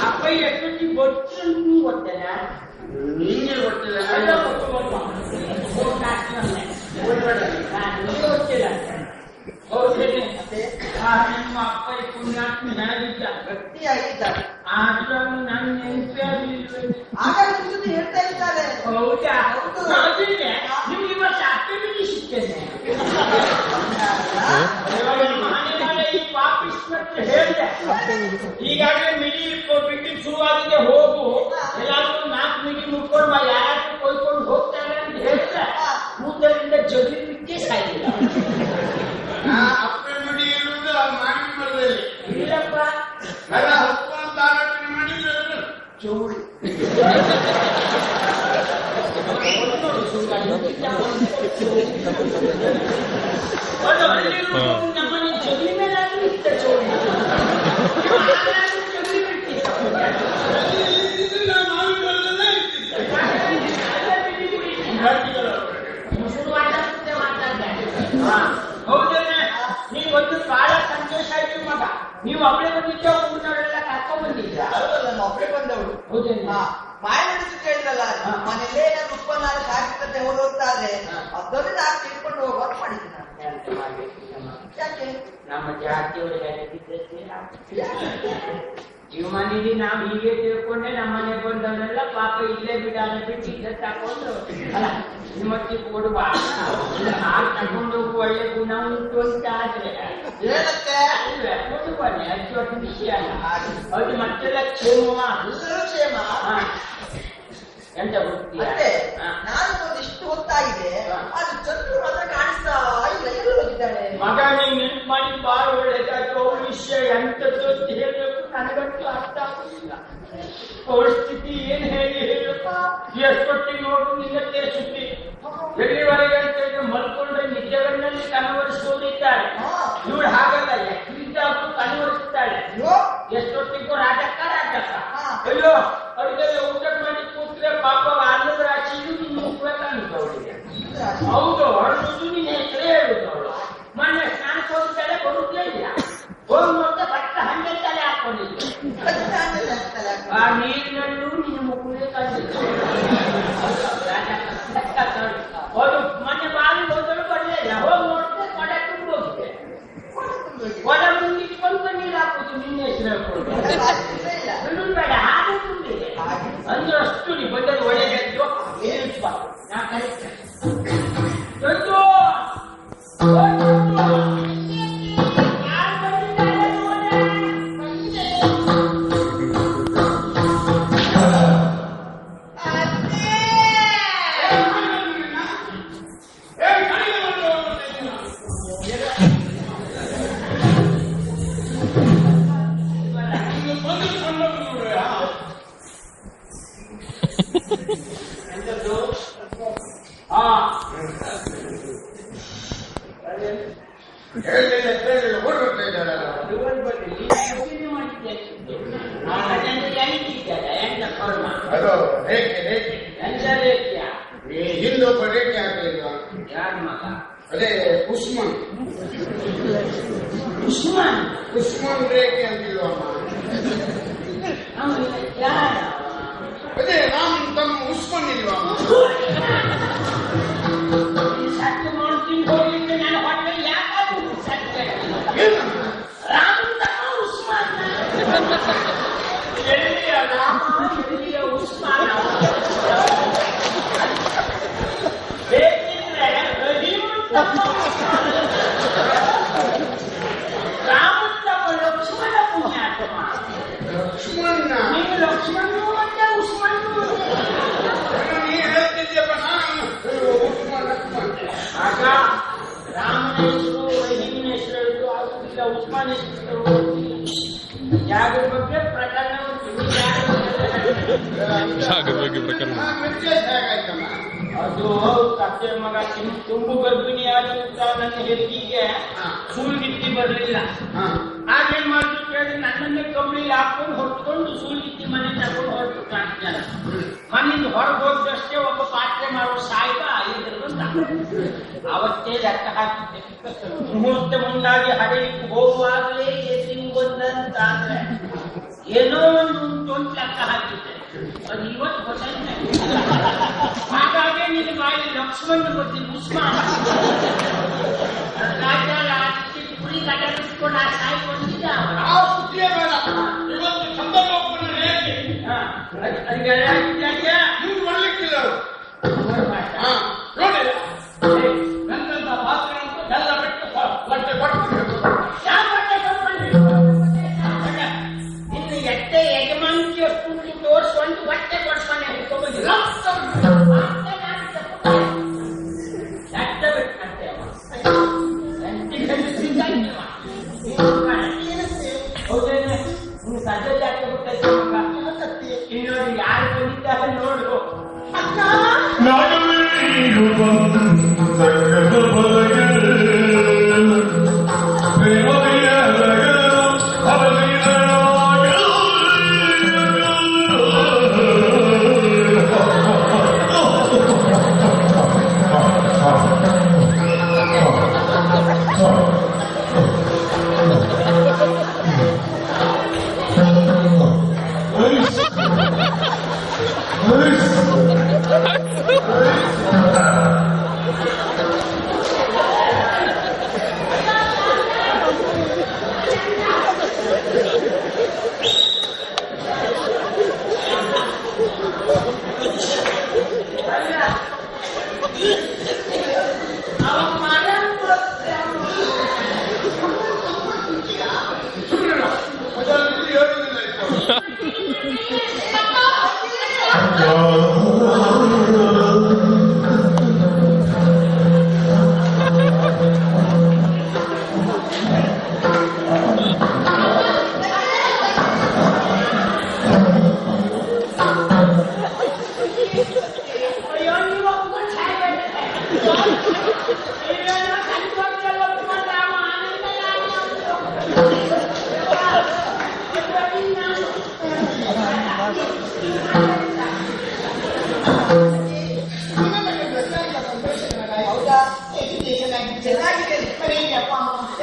ಅಪ್ಪ ಎಷ್ಟು ಗೊತ್ತು ಗೊತ್ತೇನಾ? ನಿಂಗೆ ಗೊತ್ತಿಲ್ಲ ಎಲ್ಲ ಗೊತ್ತಿಲ್ಲ. ಗೊತ್ತಿಲ್ಲ. ಹೌದೇನೆ? ನಿಮ್ಮ ಅಪ್ಪ ಪುಣ್ಯಾತ್ಮ ಹೇಗಿದ್ದ? ಗಟ್ಟಿಯಾಗಿದ್ದಾರೆ. ಆದ್ರೂ ನನ್ನ ನೆನಪೇ ಆಗಲಿಲ್ಲ. ಆಗ ಸುದ್ದಿ ಹೇಳ್ತಾ ಇದ್ದಾರೆ. ಹೌದಾ? ಹೌದು. ಹೌದಿಲ್ಲ? ನಿಮ್ಗೆ ಇವತ್ತು ಅಷ್ಟೇ ಸಿಗ್ತೇನೆ. ಈ ಪಾಪಿಸ್ಮಕ್ಕೆ ಹೇಳಿದೆ ಈಗಾಗಲೇ ಮಿಡಿ ಮೀಟಿಂಗ್ ಶುರುವಾಗಿದೆ, ಹೋಗು ಎಲ್ಲಾದ್ರೂ 4 ಮೀಟಿಂಗ್ ಮುಟ್ಕೊಂಡು ಯಾರು ಕೊಯ್ಕೊಂಡು ಹೋಗ್ತಾರೆ ಅಂತ ಹೇಳಿದ್ರೆ ಕೂದಲಿಂದ ಜಗಲಿಕ್ಕೆ ಸಾಯಿಲ್ಲ. ಅಪ್ಪೆ ನುಡಿ ಇರುವುದು ಮಾಡಿ ಇಲ್ಲಪ್ಪ ಎಲ್ಲ ಹತ್ತು ಅಂತ ಆಲೋಚನೆ ಮಾಡಿದ್ರು ಚೌಳಿ ನಮ್ಮನೆ ಜಗಲಿ ಮೇಲೆ ಇತ್ತ ಚೌಳಿ ಹೌದೇನೆ? ನೀವೊಂದು ಕಾಲ ಸಂತೋಷ ಆಯ್ತು ಮಗ. ನೀವು ಒಬ್ಬಳೆ ಬಂದಿದ್ದ ಊರಿನವರೆಲ್ಲ ಕರ್ಕೊಂಡ್ ಬಂದಿದ್ದ? ನಾನು ಒಬ್ಬರೇ ಬಂದವಳು. ಹೌದೇನೆ? ಬಾಯಿ ನಡೆಸಿ ಕೇಳಿದಲ್ಲ, ಮನೆಯಲ್ಲೇ ನಾನು ಉತ್ಪನ್ನ ಹಾಕಿದ್ರೆ ಹೋಗ್ತಾದ್ರೆ ಅದನ್ನು ನಾನು ತಿಳ್ಕೊಂಡು ಹೋಗುವಾಗ ಮಾಡಿದ್ದೀನಿ ನಾನು. ಯಾಕೆ ನಮ್ಮ ಜಾತಿಯವರು ಹೇಳಿದ್ದೆ ಜೀವಮಾನಿಗೆ ನಾವು ಹೀಗೆ ತಿಳ್ಕೊಂಡೆ ನಮ್ಮ ಮನೆಗೆ ಬಂದವರೆಲ್ಲ ಪಾಪ ಇಲ್ಲೇ ಬಿಡಾನ ಬಿಟ್ಟು ಇದ್ದ ತಕೊಂಡು ಅಲ್ಲ ನಿಮ್ಮತ್ತಿ ಕೊಡುವ ಹಾಲು ತಗೊಂಡು ಹೋಗುವ ಒಳ್ಳೆ ಗುಣ ಉಂಟು ಅಂತ ಆದ್ರೆ ಏನಕ್ಕೆ ಕೊಡುವನೆ ಅಷ್ಟು ವಿಷಯ ಅಲ್ಲ. ಅದು ಮತ್ತೆಲ್ಲ ಕ್ಷೇಮ ಎಲ್ಲರೂ ಕ್ಷೇಮ. ಎಂತ ಗೊತ್ತಿ ಮತ್ತೆ ನಾನು ಒಂದಿಷ್ಟು ಹೊತ್ತಾಗಿದೆ, ಅದು ಚಂದ್ರು ಮಾತ್ರ ಕಾಣಿಸ್ತಾ ಇಲ್ಲ. ಎಲ್ಲೂ ಹೋಗಿದ್ದಾಳೆ ಮಗ. ನೀವು ನೆನ್ಪು ಮಾಡಿ ಬಾಳ ಒಳ್ಳೇದಾಯ್ತು. ಅವ್ರ ವಿಷಯ ಎಂತದ್ದು ಅಂತ ಹೇಳ್ಬೇಕು ನನಗಂತೂ ಅರ್ಥ ಆಗುದಿಲ್ಲ. ಅವ್ರ ಸ್ಥಿತಿ ಏನ್ ಹೇಳಪ್ಪ. ಎಷ್ಟೊತ್ತಿಗೆ ನೋಡು ನಿನ್ನತ್ತೆ ಸುದ್ದಿ ಎಲ್ಲಿವರೆಗೆ ಅಂತ ಹೇಳಿದ್ರೆ ಮಲ್ಕೊಂಡ್ರೆ ನಿದ್ದೆಗಳಲ್ಲಿ ಕನವರಿಸೋದಿದ್ದಾರೆ. ಇವಳು ಹಾಗಲ್ಲ, ಎಷ್ಟರಿದ್ದಾಗೂ ಕನವರಿಸ್ತಾಳೆ. ಎಷ್ಟೊತ್ತಿಗೂ ರಾಜಕ್ಕ ಅಯ್ಯೋ ಅವ್ರಿಗೆಲ್ಲ ಊಟ ಮಾಡಿ ಕೂತ್ರೆ ಪಾಪ ಅನ್ನದ ರಾಶಿಯು ನಿನ್ನ ಮುಖ ಕಾಣುತ್ತವಳಿಗೆ. ಹೌದು, ಹೊರಡುದು ನಿನ್ನ ಹೆಸರೇ ಹೇಳುದು. ಅವಳು ಮೊನ್ನೆ ಸ್ನಾನಕ್ಕೆ ಹೋಗಿದ್ದಾಳೆ, ಬರುತ್ತಲೇ ಇಲ್ಲ. ಹೋಗಿ ನೋಡ್ತಾ ಬಟ್ಟ ಹಂಗೆ ತಲೆ ಹಾಕೊಂಡಿದ್ದೆ. ಆ ನೀರಿನಲ್ಲೂ ನಿನ್ನ ಮುಖವೇ ಕಂಡಿದ್ದು. ಅದು ಮೊನ್ನೆ ಬಾವಿ ಹೋದಳು ಬರಲಿಲ್ಲ. ಹೋಗಿ ನೋಡ್ತಾ ಕೊಡೆ ತುಂಬ ಹೋಗಿದೆ. ಕೊಡೆ ಮುಂದಿಟ್ಕೊಂಡು ನೀರು ಹಾಕುದು ನಿನ್ನ ಹೆಸರು ಹೇಳ್ಕೊಂಡು ಬೇಡ ಹಾಗೆ ತುಂಬಿದೆ. ಅಂದ್ರೆ ಅಷ್ಟು ನೀವು ಬಂದದ್ದು ಒಳ್ಳೆಯದು. ನಾ ಕಲಿತೆ ಅದು ರೇಖೆ ರೇಖೆ ಹಿಂದೊಬ್ಬ ರೇಖೆ ಹಾಕಲಿಲ್ವಾ? ಯಾರ ಮಗ? ಅದೇ ಉಸ್ಮಾನ್ ಉಸ್ಮಾನ್ ಉಸ್ಮಾನ್ ರೇಖೆ ಅಂತಿಲ್ವಮ್ಮ? ಅದೇ ರಾಮ್ ತಮ್ಮ ಉಸ್ಮಾನ್ ಇಲ್ವಮ್ಮ? ಸತ್ತು ಮಾಡ್ತೀನಿ ಹೋಗ್ಲಿಕ್ಕೆ ನನ್ನ ಹೊಟ್ಟೆ ಯಾಕಾದ್ರೂ ಸತ್ತೆ ರಾಮ್ ತಮ್ಮ ಉಸ್ಮಾನ್ ಎಲ್ಲಿಯ ರಾಮ ಎಲ್ಲಿಯ ಉಸ್ಮಾನ್ ಬೇಕಿದ್ರೆ ರಹೀಮ್ ತಮ್ಮ ರಾಮ ತಮ್ಮ ಲಕ್ಷ್ಮಣ ಪುಣ್ಯಾತ್ಮ. ಲಕ್ಷ್ಮಣ ನೀವು ಲಕ್ಷ್ಮಣ ಮತ್ತೆ ಉಸ್ಮಾನ್ ನೀ ಹೇಳ್ತಿದ್ಯಪ್ಪ. ನಾನು ಉಸ್ಮಾನ್ ಆಗ ರಾಮನ ಹೆಸರು ರಹೀಮಿನ ಹೆಸರು ಹೇಳಿದ್ರು ಆಗುದಿಲ್ಲ, ಉಸ್ಮಾನ್ ಹೆಸರು ಜಾಗರ ಬಗ್ಗೆ ಪ್ರಕರಣ ಅದು ಕತ್ತೆ ಮಗ ತುಂಬು ಗರ್ಭಿಣಿಯಾದಂತ ನನ್ನ ಹೆತ್ತಿಗೆ ಸೂಲ್ಗಿತ್ತಿ ಬರಲಿಲ್ಲ. ಹಾಗೇನ್ ಮಾಡಿದ್ರು ಕೇಳಿ ನನ್ನನ್ನೇ ಕಂಬಳಿ ಹಾಕೊಂಡು ಹೊರಟ್ಕೊಂಡು ಸೂಲ್ಗಿತ್ತಿ ಮನೆ ತಗೊಂಡು ಹೊರಟು ಕಾಣ್ತಾನೆ. ಮನೆಯಿಂದ ಹೊರಗೆ ಹೋದಷ್ಟೇ ಒಬ್ಬ ಪಾತ್ರೆ ಮಾಡುವ ಸಾಹಿಬ ಇದ್ರ ಬಂದ. ಅವತ್ತೇ ಲೆಕ್ಕ ಹಾಕಿದ್ದೆ. ಮುಹೂರ್ತ ಮುಂದಾಗಿ ಹಡೆಯಲಿಕ್ಕೆ ಹೋಗುವಾಗಲೇ ಎಲ್ಲಿ ಬಂದಂತ ಅಂದ್ರೆ ಏನೋ ಒಂದು ಉಂಟು ಅಂತ ಲೆಕ್ಕ ಹಾಕಿದ್ದೆ. ಅದು ಇವತ್ತು ಗೊತ್ತಾಯ್ತು. ಹಾಗಾಗಿ ನಿನ್ನ ಬಾಯಿ ಲಕ್ಷ್ಮಣ ಗೊತ್ತಿ ಮುಸ್ಮ ಪುರಿ ಕಟ್ಟ ಬಿಟ್ಕೊಂಡು ಆ ಸಾಯಿ ಕೊಡ್ತಿದ್ದ ಆ ಸುದ್ದಿಯೇ ಬೇಡ. ಇವತ್ತು ಸಂದರ್ಭವನ್ನು ಹೇಗೆ ನೀವು ಮಾಡ್ಲಿಕ್ಕಿಲ್ಲ ನೋಡಿಲ್ಲ ನನ್ನಂತ ಪಾತ್ರ ಎಲ್ಲ ಬಿಟ್ಟು ಬಟ್ಟೆ ಇನ್ನು ಎಟ್ಟೆ ಯಜಮಾನಿಗೆ ಎಷ್ಟು ತೋರಿಸ್ಕೊಂಡು ಬಟ್ಟೆ ಕೊಡ್ಸ್ಕೊಂಡೆ ಹಿಡ್ಕೊಂಡ್ಬಂದಿಲ್ಲ ಸದ್ಯ ಜಾತಿ ಬಿಟ್ಟೈತೆ ಇನ್ನೊಂದು ಯಾರು ಬಂದಿದ್ದಾರೆ ನೋಡು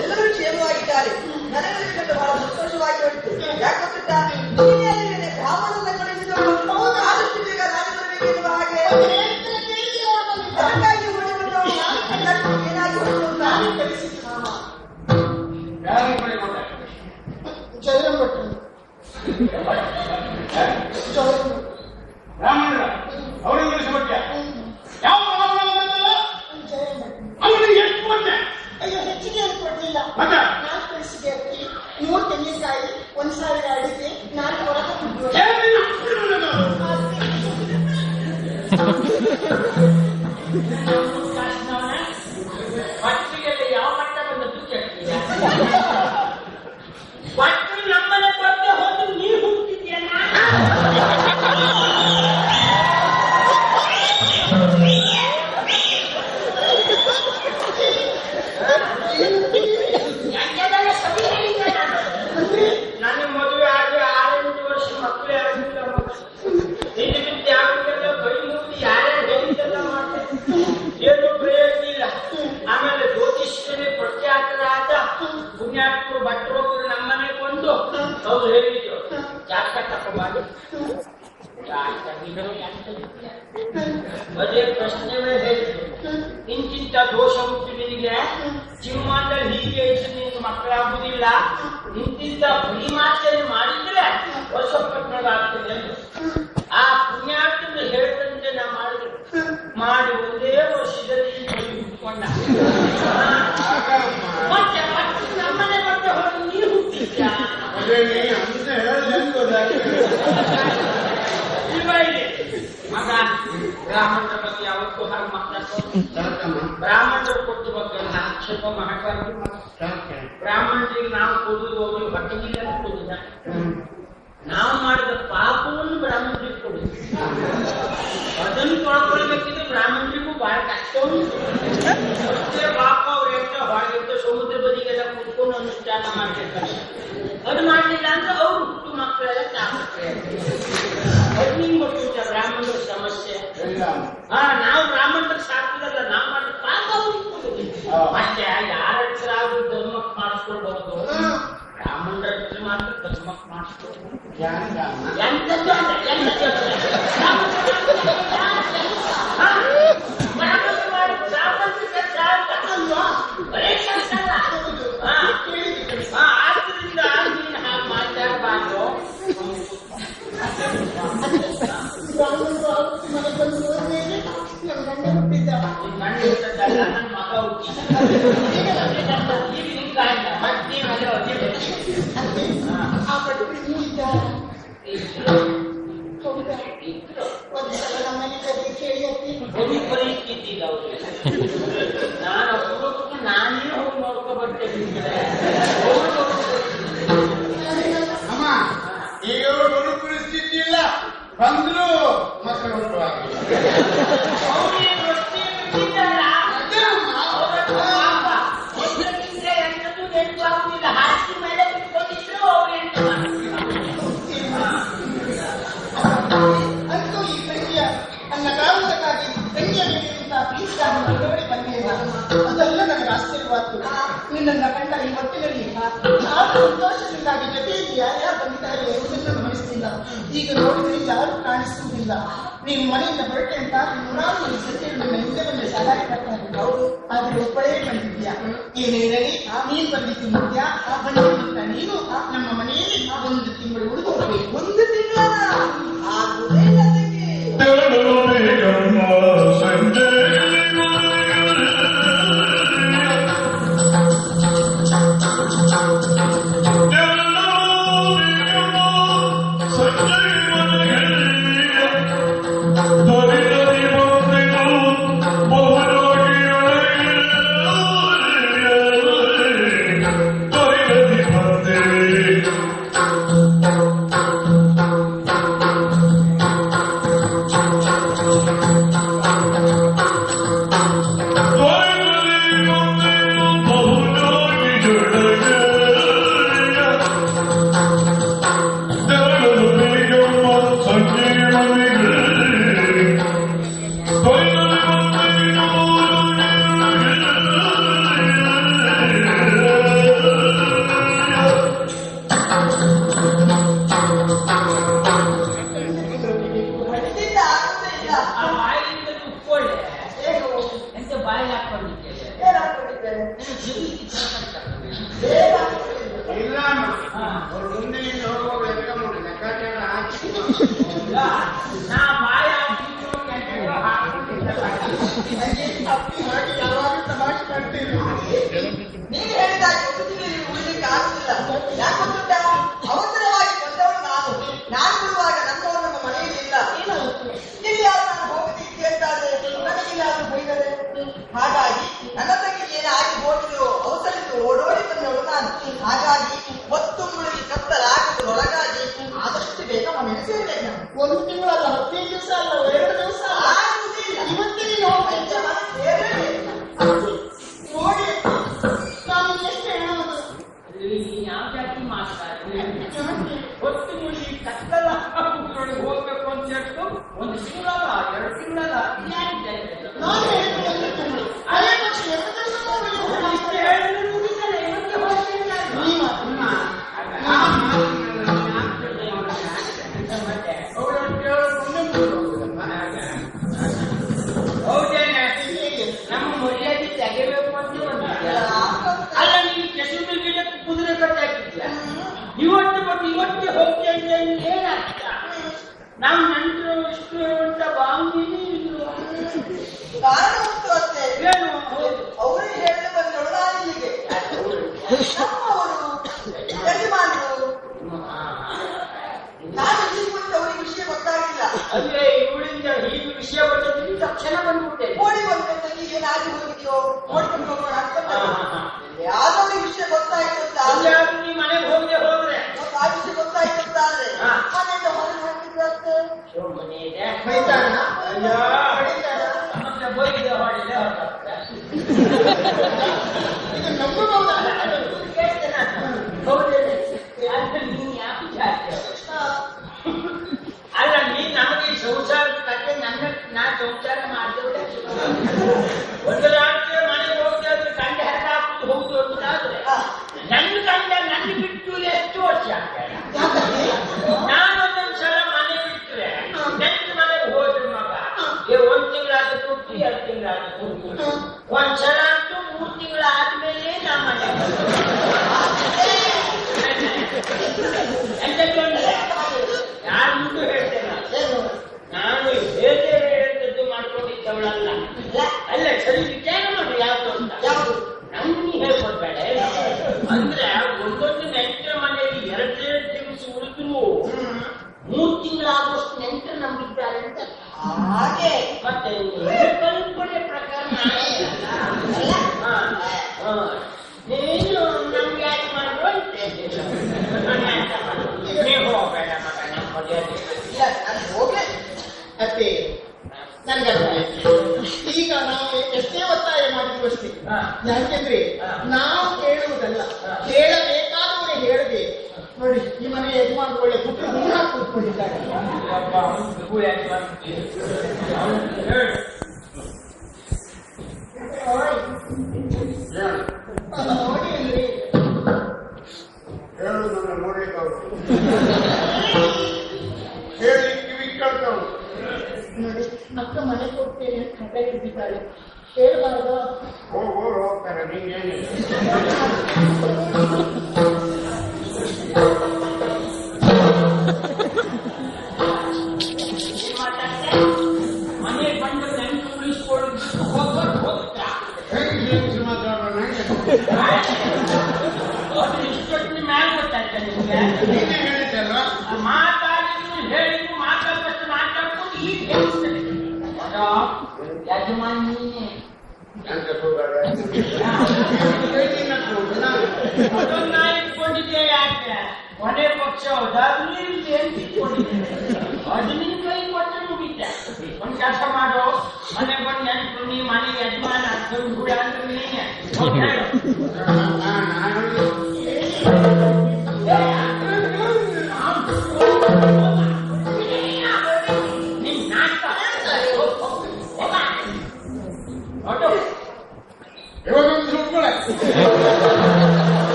ಎಲ್ಲರೂ ಕ್ಷೇಮವಾಗಿದ್ದಾರೆ. ನನಗೆ ಬಹಳ ಸಂತೋಷವಾಗಿ ಉಂಟು. ಯಾಕೊತ್ತಾ ಬ್ರಾಹ್ಮಣನ ಕಳಿಸಿದವರು ಆದಷ್ಟು ಬೇಗ ರಾಜ ಬರಬೇಕೆನ್ನುವ ಹಾಗೆ ಅದಕ್ಕಾಗಿ ಓಡಿ ಬಂದವರು ಏನಾಗಿ ಬ್ರಾಹ್ಮಣರ ಅವರಿಗೆ ಕಳಿಸಬಟ್ಟ ಯಾವ ಅವನಿಗೆ ಎಷ್ಟು ಬಟ್ಟೆ ಅಯ್ಯೋ ಹೆಚ್ಚಿಗೆ ಏನು ಕೊಡ್ಲಿಲ್ಲ. ಮತ್ತೆ ನಾಲ್ಕು ಕಳಿಸಿದೆ ಅಕ್ಕಿ, 3 ತೆಂಗಿನಕಾಯಿ, 1,000 ಅಡಿಕೆ, 4 ಹೊರಗ ಕುಡ್ರು. ಪತ್ರಿಕೆಯಲ್ಲಿ ಯಾವ ಮಟ್ಟ ಬಂದದ್ದು ಕೇಳ್ತೀಯ ಪತ್ರಿ ನಮ್ಮನೆ ಕೊಟ್ಟೆ ಹೋಗಿ ನೀರು ಹುಟ್ಟಿದ್ಯಲ್ಲ ನನ್ನ ಮದುವೆ ಆಗಿ 6-8 ವರ್ಷ ಮಕ್ಕಳೇ ಆಗಿಲ್ಲ. ನಿಜ ಬಿದ್ದು ಆಗುತ್ತಲ್ಲ ಕೈ ಮುಗಿದು ಯಾರ್ಯಾರು ಹೇಳಿದ್ದೆಲ್ಲ ಮಾಡ್ತಾರೆ, ಏನು ಪ್ರಯೋಜನ ಇಲ್ಲ. ಆಮೇಲೆ ಜ್ಯೋತಿಷ್ಯನೇ ಪ್ರಖ್ಯಾತರಾದ ಪುಣ್ಯಾತ್ಮರು ಭಟ್ರೊಬ್ಬರು ನಮ್ಮನೆಗೆ ಬಂದು ಅವ್ರು ಹೇಳಿದ್ರು ಜಾತಕ ತಗೊಂಡು ಅದೇ ಪ್ರಶ್ನೆವೇ ಹೇಳಿದ್ರು, ಇಂತಿಂತ ದೋಷ ಉಂಟು ನಿನಗೆ, ಜೀವಮಾನದಲ್ಲಿ ಹೀಗೆ ಇದ್ದು ನಿನ್ನ ಮಕ್ಕಳಾಗುವುದಿಲ್ಲ, ಇಂತಿಂತ ಬಲಿ ಮಾತನ್ನು ಮಾಡಿದ್ರೆ ವರ್ಷಪಟ್ಟಣವಾಗ್ತದೆ ಎಂದು ಆ ಪುಣ್ಯಾತ್ಮನ ಹೇಳಿದಂತೆ ನಾ ಮಾಡಿದ್ರು. ಮಾಡಿ ಒಂದೇ ವರ್ಷದಲ್ಲಿ ಹುಟ್ಕೊಂಡ. ಮತ್ತೆ ನಮ್ಮನೆ ಮತ್ತೆ ಹೊರಗೆ ನೀರು ಹುಟ್ಟಿದ್ಯಾ ಮಗ ಬ್ರಾಹ್ಮಣರ ಬಗ್ಗೆ ಯಾವತ್ತೂ ಹಾಗೆ ಮಾತಾಡ್ತಾರೆ. ಬ್ರಾಹ್ಮಣರು ಕೊಟ್ಟ ಬಗ್ಗೆ ಆಕ್ಷೇಪ ಮಾಡಬಾರ್ದು. ಬ್ರಾಹ್ಮಣರಿಗೆ ನಾವು ಕೊಡುವುದು ಅವರು ಹೊಟ್ಟೆಗಿಲ್ಲ ಕೊಡುವುದ, ನಾವು ಮಾಡಿದ ಪಾಪವನ್ನು ಬ್ರಾಹ್ಮಣರಿಗೆ ಕೊಡುದು. ಅದನ್ನು ತೊಳ್ಕೊಳ್ಬೇಕಿದ್ರೆ ಬ್ರಾಹ್ಮಣರಿಗೂ ಬಹಳ ಕಷ್ಟ ಉಂಟು. ಮತ್ತೆ ಪಾಪ ಅವ್ರು ಹೇಳ್ತಾ ಹೊರಗಿದ್ದ ಸಮುದ್ರ ಬದಿಗೆಲ್ಲ ಕುತ್ಕೊಂಡು ಅನುಷ್ಠಾನ ಮಾಡ್ತಿರ್ತಾರೆ. ಅದು ಮಾಡಲಿಲ್ಲ ಅಂದ್ರೆ ಅವ್ರು ಹುಟ್ಟು ಮಕ್ಕಳೆಲ್ಲ ತಾಮಕ್ಕೆ ಅದು ನಿಂಗೆ ಗೊತ್ತಿಲ್ಲ ಬ್ರಾಹ್ಮಣರ ಸಮಸ್ಯೆ. ನಾವು ಬ್ರಾಹ್ಮಣರಿಗೆ ಸಾಕಿದಲ್ಲ, ನಾವು ಮಾಡಿದ ಪಾಪ ಅವ್ರಿಗೆ ಕೊಡುದು. ಮತ್ತೆ ಯಾರ ಹತ್ರ ಧರ್ಮಕ್ಕೆ ಮಾಡಿಸ್ಕೊಳ್ಬಹುದು, ಬ್ರಾಹ್ಮಣರ ಹತ್ರ ಮಾತ್ರ ಆದ್ರಿಂದ ನೀನು ಹಾಗೆ ಮಾತಾಡಬಾರ್ದು. ಮನೆಗೆ ಬಂದು ಹೋದ್ಮೇಲೆ ನಮ್ಮ ಗಂಡ ಹುಟ್ಟಿದ್ದ. ಗಂಡ ಹುಟ್ಟದ್ದಲ್ಲ, ನನ್ನ ಮಗ ಹುಟ್ಟಿದ. ಈಗ ನಿಂಗೆ ಆಯ್ತ ಮತ್ತೆ ನೀನು ಅದೇ ಆ ಪಟ್ಟು ಇದ್ದಾರೆ. ಹೌದಾ? ಒಂದ್ಸಲ ನಮ್ಮ ಮನೆಗೆ ಹೋಗಿ ಕೇಳಿ ಇದ್ದಿದ್ದ ಅವ್ರಿಗೆ. ನಾನು ಅಪರೂಪಕ್ಕೆ ನಾನೇ ಹೋಗಿ ನೋಡ್ಕೊಬರ್ತೇನೆ. ಅಮ್ಮ ಈಗ ಬರೋ ಪರಿಸ್ಥಿತಿ ಇಲ್ಲ, ಬಂದ್ರು ಮಕ್ಕಳು ಹುಟ್ಟುವಾಗ ಅವ್ರೇನು ರೊಟ್ಟಿ ಬಿಟ್ಟಿದ್ದಲ್ಲ, ಎಂಟದ್ದು ನೆನಪಾಗುದಿಲ್ಲ. ಹಾಕಿ ಮೇಲೆ ಬಿಟ್ಕೊಂಡಿದ್ರು ಅವ್ರು ಎಂಟು ಅಂತೂ ಈ ತಂಗಿಯ ನನ್ನ ಕಾರಣಕ್ಕಾಗಿ ತಂಗಿಯ ನಡೆಯುವಂತಹ ಪ್ರೀತಿಗಾಗಿ ನೋಡಿ ಬಂದಿಲ್ಲ. ಅದೆಲ್ಲ ನನಗೆ ಆಶ್ಚರ್ಯವಾಯ್ತು. ನಿನ್ನನ್ನ ಕಂಡ ಈ ಹೊತ್ತಿನಲ್ಲಿ ಆ ಸಂತೋಷದಿಂದಾಗಿ ಜೊತೆಯಲ್ಲಿ ಯಾರ್ಯಾರು ಬಂದಿದ್ದಾರೆ ಎಂಬುದನ್ನು ಗಮನಿಸ್ತಿಲ್ಲ. ಈಗ ನೋಡಿದ್ರೆ ಯಾರು ಕಾಣಿಸುವುದಿಲ್ಲ. ನೀನು ಮನೆಯಿಂದ ಹೊರಟೆ ಅಂತ ನೂರಾರು ಸತ್ಯಗಳು ನನ್ನ ಹಿಂದೆ ಬಂದು ಸಹಾಯ ಬರ್ತಾರೆ. ಹೌದು, ಆದ್ರೆ ಒಬ್ಬಳೇ ಬಂದಿದ್ಯಾ. ಏನೇನಲಿ ನೀನ್ ಬಂದಿದ್ದು ನಿತ್ಯ ಬಂದಿದ್ದಂತ ನೀನು ನಮ್ಮ ಮನೆಯಲ್ಲಿ ಒಂದು ತಿಂಗಳು ಉಳಿದು ಹೋಗ್ಬೇಕು. ಒಂದು ತಿಂಗಳ ಆಗುದೇ ನನಗೆ. ಹೊರಟಿದ್ದ ಆಗುದೇ ಇಲ್ಲ. ಆ ಬಾಯಿಯಿಂದ ಉಕ್ಕೊಳ್ಳೆ ಏನು ಎಂತ ಬಾಯಿ ಹಾಕೊಂಡಿದ್ದೇವೆ. ಏನಾಗ್ಬಿಟ್ಟಿದ್ದೇನೆ? ಇಲ್ಲ ಅಮ್ಮ. ಅವ್ರು ಮುಂದಿನಿಂದ ಹೋಗುವಾಗ ಲೆಕ್ಕ ಮಾಡಿ ಲೆಕ್ಕಾಚಾರ ಹಾಕಿ ನಾ ಬಾಯಿ ಹಾಕಿದ್ರು ಕೆಟ್ಟದ್ದು ಹಾಕೊಂಡಿದ್ದಲ್ಲ. ನನಗೆ ಅಪ್ಪಿ ಹಾಗೆ ಯಾವಾಗ ತಮಾಷೆ ಮಾಡ್ತೀರಿ. ನೀನು ಹೇಳಿದಾಗೆ ಒಂದು ತಿಂಗಳು ಉಳಿಲಿಕ್ಕೆ ಆಗುದಿಲ್ಲ. ಯಾಕೊಂದುಂಟ ಅವಸರವಾಗಿ ಬಂದವಳು ನಾನು ಬಿಡುವಾಗ ನನ್ನವರು ನಮ್ಮ ಮನೆಯಲ್ಲಿ ಇಲ್ಲ. ಇಲ್ಲಿ ಯಾರು ನಾನು ಹೋಗದೆ ಕೇಳ್ತಾರೆ, ನನಗೆ ಯಾರು ಬೈದರೆ. ಹಾಗಾಗಿ ನನ್ನ ತಂಗಿಗೆ ಏನಾಗಿ ಹೋಗಿದ್ರು ಅವಸರಕ್ಕೆ ಓಡೋಡಿ ಬಂದವಳು ನಾನು. ಹಾಗಾಗಿ ಒತ್ತು ಮುಳುಗಿ ಕತ್ತಲಾಗುವುದರೊಳಗಾಗಿ ಆದಷ್ಟು ಬೇಗ ಮನೆಗೆ ಸೇರ್ಬೇಕು ನಾನು. ಒಂದು ತಿಂಗಳಲ್ಲ, 15 ದಿವಸ ಅಲ್ಲ, 2 ದಿವಸ ಅಲ್ಲ. ಆಗುವುದಿಲ್ಲ. ಇವತ್ತೇ ನೀನು ಹೋಗ್ಬೇಕು. ನೋಡಿ, ನಾನು ಎಷ್ಟು ಹೇಳುವುದು. ಅಲ್ಲಿ ಯಾವ ಜಾತಿ ಮಾತಾಡ್ತಾರೆ. ಹೊತ್ತು ಮುಳಿ ಕತ್ತಲ ಹೋಗ್ಬೇಕು ಅಂತ ಹೇಳ್ತು. ಒಂದು ತಿಂಗಳಲ್ಲ, 2 ತಿಂಗಳಲ್ಲ, ನಾನು ಹೇಳಿದ್ದು ಒಂದು ತಿಂಗಳು. ಅದೇ ಪಕ್ಷ 2 ದಿವಸ ಹೋಗ್ಬೇಕು. ಇಷ್ಟು ಹೇಳಿದ್ರು ಮುಗಿತಲ್ಲ, ಇವತ್ತೇ ಹೋಗ್ತೇನೆ ನಾನು. ನೀ ಮಾತು. ಮತ್ತೆ ಹೌದೇನೆ, ನಮ್ಮ ಮರ್ಯಾದೆ ತೆಗೆಬೇಕು ಅಂತ ಬಂದಿದ್ದೆ. ಅಲ್ಲ, ನೀನು ಕೆಸರು ಗಿಡಕ್ಕೆ ಕುದುರೆ ಕಟ್ಟಾಕಿದ್ಯಾ? ಇವತ್ತು ಬಟ್ ಇವತ್ತೇ ಹೋಗ್ತೇನೆ ಅಂತ ಏನಾಗ್ತ? ನಾವು ನಂತರ ಇಷ್ಟು ಅಂತ ಬಾಂಗಿನಿ ಇದ್ರು. ಕಾರಣ ಉಂಟು ಅಷ್ಟೇ. ಏನು ಅವರು ಹೇಳಲು ಬಂದವಳು ನಾನು ಇಲ್ಲಿಗೆ. ನಮ್ಮವರು ಯಜಮಾನರು. ನಾನು ಇಲ್ಲಿ ಮುಂದೆ ಅವರಿಗೆ ವಿಷಯ ಗೊತ್ತಾಗಿಲ್ಲ. ಅಂದ್ರೆ ಇವಳಿಂದ ಹೀಗೆ ವಿಷಯ ಬಂದದ್ದು ತಕ್ಷಣ ಬಂದ್ಬಿಟ್ಟೆ. ಓಡಿ ಬಂದ ತಂಗಿಗೆ ನಾಗಿ ಹೋಗಿದ್ಯೋ ನೋಡ್ಕೊಂಡು ಹೋಗೋಣ ಅಂತ ಯಾವ್ದವ್ರಿಗೆ ವಿಷಯ ಗೊತ್ತಾಯ್ತು ಅಂತ ಆದ್ರೆ ಅಲ್ಲಾದ್ರೂ ನೀ ಮನೆಗೆ ಹೋಗದೆ ಹೋದ್ರೆ ಆ ವಿಷಯ ಗೊತ್ತಾಯ್ತು ಅಂತ ಆದ್ರೆ ಮನೆಯಿಂದ ಹೊರಗೆ ಹೋಗಿದ್ರಂತೆ. ಮನೆ ಇದೆ ಬೈತಾಳ? ಅಯ್ಯೋ, ಬೈತಾಳ? ಮತ್ತೆ ಬೈದೆ ಹೊಡೆದೆ ಹೊರಟಾಗ್ತದೆ. ಇದು ನಂಬಬಹುದಾ? ಕೇಳ್ತೇನೆ ಹೌದೇನೆ. ಆದ್ರೆ ನೀನ್ ಯಾಕೆ ಜಾಸ್ತಿ ಅಲ್ಲ, ನೀನ್ ನಮಗೆ ಸಂಸಾರದ ಕಟ್ಟೆ ನಾ ಸಂಸಾರ ಮಾಡ್ತೇವೆ. ಒಂದು ರಾತ್ರಿ ಮನೆಗೆ ಹೋಗಿ ಅದ್ರ ಕಂಡ ಹೆರ ಹಾಕುದು ಹೋಗುದು ಅನ್ನೋದಾದ್ರೆ ನನ್ನ ಕಂಡ ನನ್ನ ಬಿಟ್ಟು ಎಷ್ಟು ವರ್ಷ ಆಗ್ತದೆ. 2 ತಿಂಗಳಾದ ಒಂದ್ಸಲ ಅಂತೂ 3 ತಿಂಗಳಾದ್ಮೇಲೆ ನಮ್ಮ ಮನೆ ಯಾರು ಮುಂದೆ ಹೇಳ್ತೇನೆ ನಾನು ಹೇಗೆ ಹೇಳಿದ್ದು ಮಾಡ್ಕೊಂಡಿದ್ದವಳಲ್ಲ. ಅಲ್ಲ ಸರಿ ವಿಚಾರ ಮಾಡಿ ಯಾವ್ದು ಅಂತ ನಮ್ಗೆ ನೀ ಹೇಳ್ಕೊಡ್ಬೇಡ. ಅಂದ್ರೆ ಒಂದೊಂದು ನೆಂಟರ ಮನೆಯಲ್ಲಿ 2 ದಿವಸ ಉಳಿದ್ರು 3 ತಿಂಗಳಾಗುವಷ್ಟು ನೆಂಟರು ನಂಬಿದ್ದಾರೆ ಅಂತ. ಹಾಗೆ ಮತ್ತೆ ಕಲ್ಪನೆ ಪ್ರಕಾರ ನೀನು ನಮ್ಗೆ ಯಾಕೆ ಮಾಡುವಂತೆ ನೀವು ಹೋಗಬೇಡ ಮಗ ನಮ್ಮ ಮದುವೆ ಇಲ್ಲ ನಾನು ಹೋಗ್ಲೇ ಅತ್ತೆ ನನ್ಗೆ ಅರ್ಥ ಆಯ್ತು. ಈಗ ನಾವು ಎಷ್ಟೇ ಒತ್ತಾಯ ಮಾಡಿದ್ರು ಅಷ್ಟೇ. ಯಾಕೆಂದ್ರೆ ನಾವು ಕೇಳುವುದಲ್ಲ, ಕೇಳಬೇಕಾದವರೇ ಹೇಳದೆ. ನೋಡಿ ಈ ಮನೆ ಯಜಮಾನ್ ಒಳ್ಳೆ ಪುತ್ರ ಗುಣ ಕೂತ್ಕೊಂಡಿದ್ದಾರೆ. ನೋಡಿ ಅಂದ್ರೆ ಹೇಳುದನ್ನ ನೋಡ್ಲಿಕ್ಕೆ ಹೇಳಿ ಕಿವಿ ಕೇಳ್ತಾವ್. ನೋಡಿ ಅಕ್ಕ ಮನೆ ಕೊಡ್ತೇನೆ ಅಂತ ಹಠ ಹಿಡಿದಿದ್ದಾಳೆ. ಹೇಳ್ಬಾರ್ದು. ಹೋಗ್ತಾರೆ ನೀನೇನು ಮನೆ ಬಂದು ನೆಂಟು ಉಳಿಸ್ಕೊಳ್ಳೋದು ಹೋಗ್ತಾ ಇಷ್ಟೊತ್ತಿನ ಮ್ಯಾಲ ಗೊತ್ತಾಯ್ತಾ ನಿಮ್ಗೆ? ಮಾತಾಡಿದ್ರು ಹೇಳಿದ್ರು ಮಾತಾಡೋಷ್ಟು ಮಾತಾಡ್ಕೊಂಡು ಈಗ ಹೇಳ್ತಾರೆ ಯಜಮಾನ್ ನೀನೆ ಅದನ್ನ ಇಟ್ಕೊಂಡಿದ್ದೆ. ಯಾಕೆ ಕೊನೆ ಪಕ್ಷ ಅದಾದ್ರೂ ಏನ್ ಇಟ್ಕೊಂಡಿದ್ದೆ ಅದು ನಿನ್ ಕೈ ಕೊಟ್ಟು ಮುಗಿತೆ. ಒಂದ್ ಕೆಲಸ ಮಾಡೋ, ಮನೆಗೆ ಬಂದು ನೆನಪು ನೀ ಮನೆಗೆ ಯಜಮಾನ ಕೂಡ ಅಂದ್ರೆ ನೀನೆ ನಿಮ್ ನಾಟಕ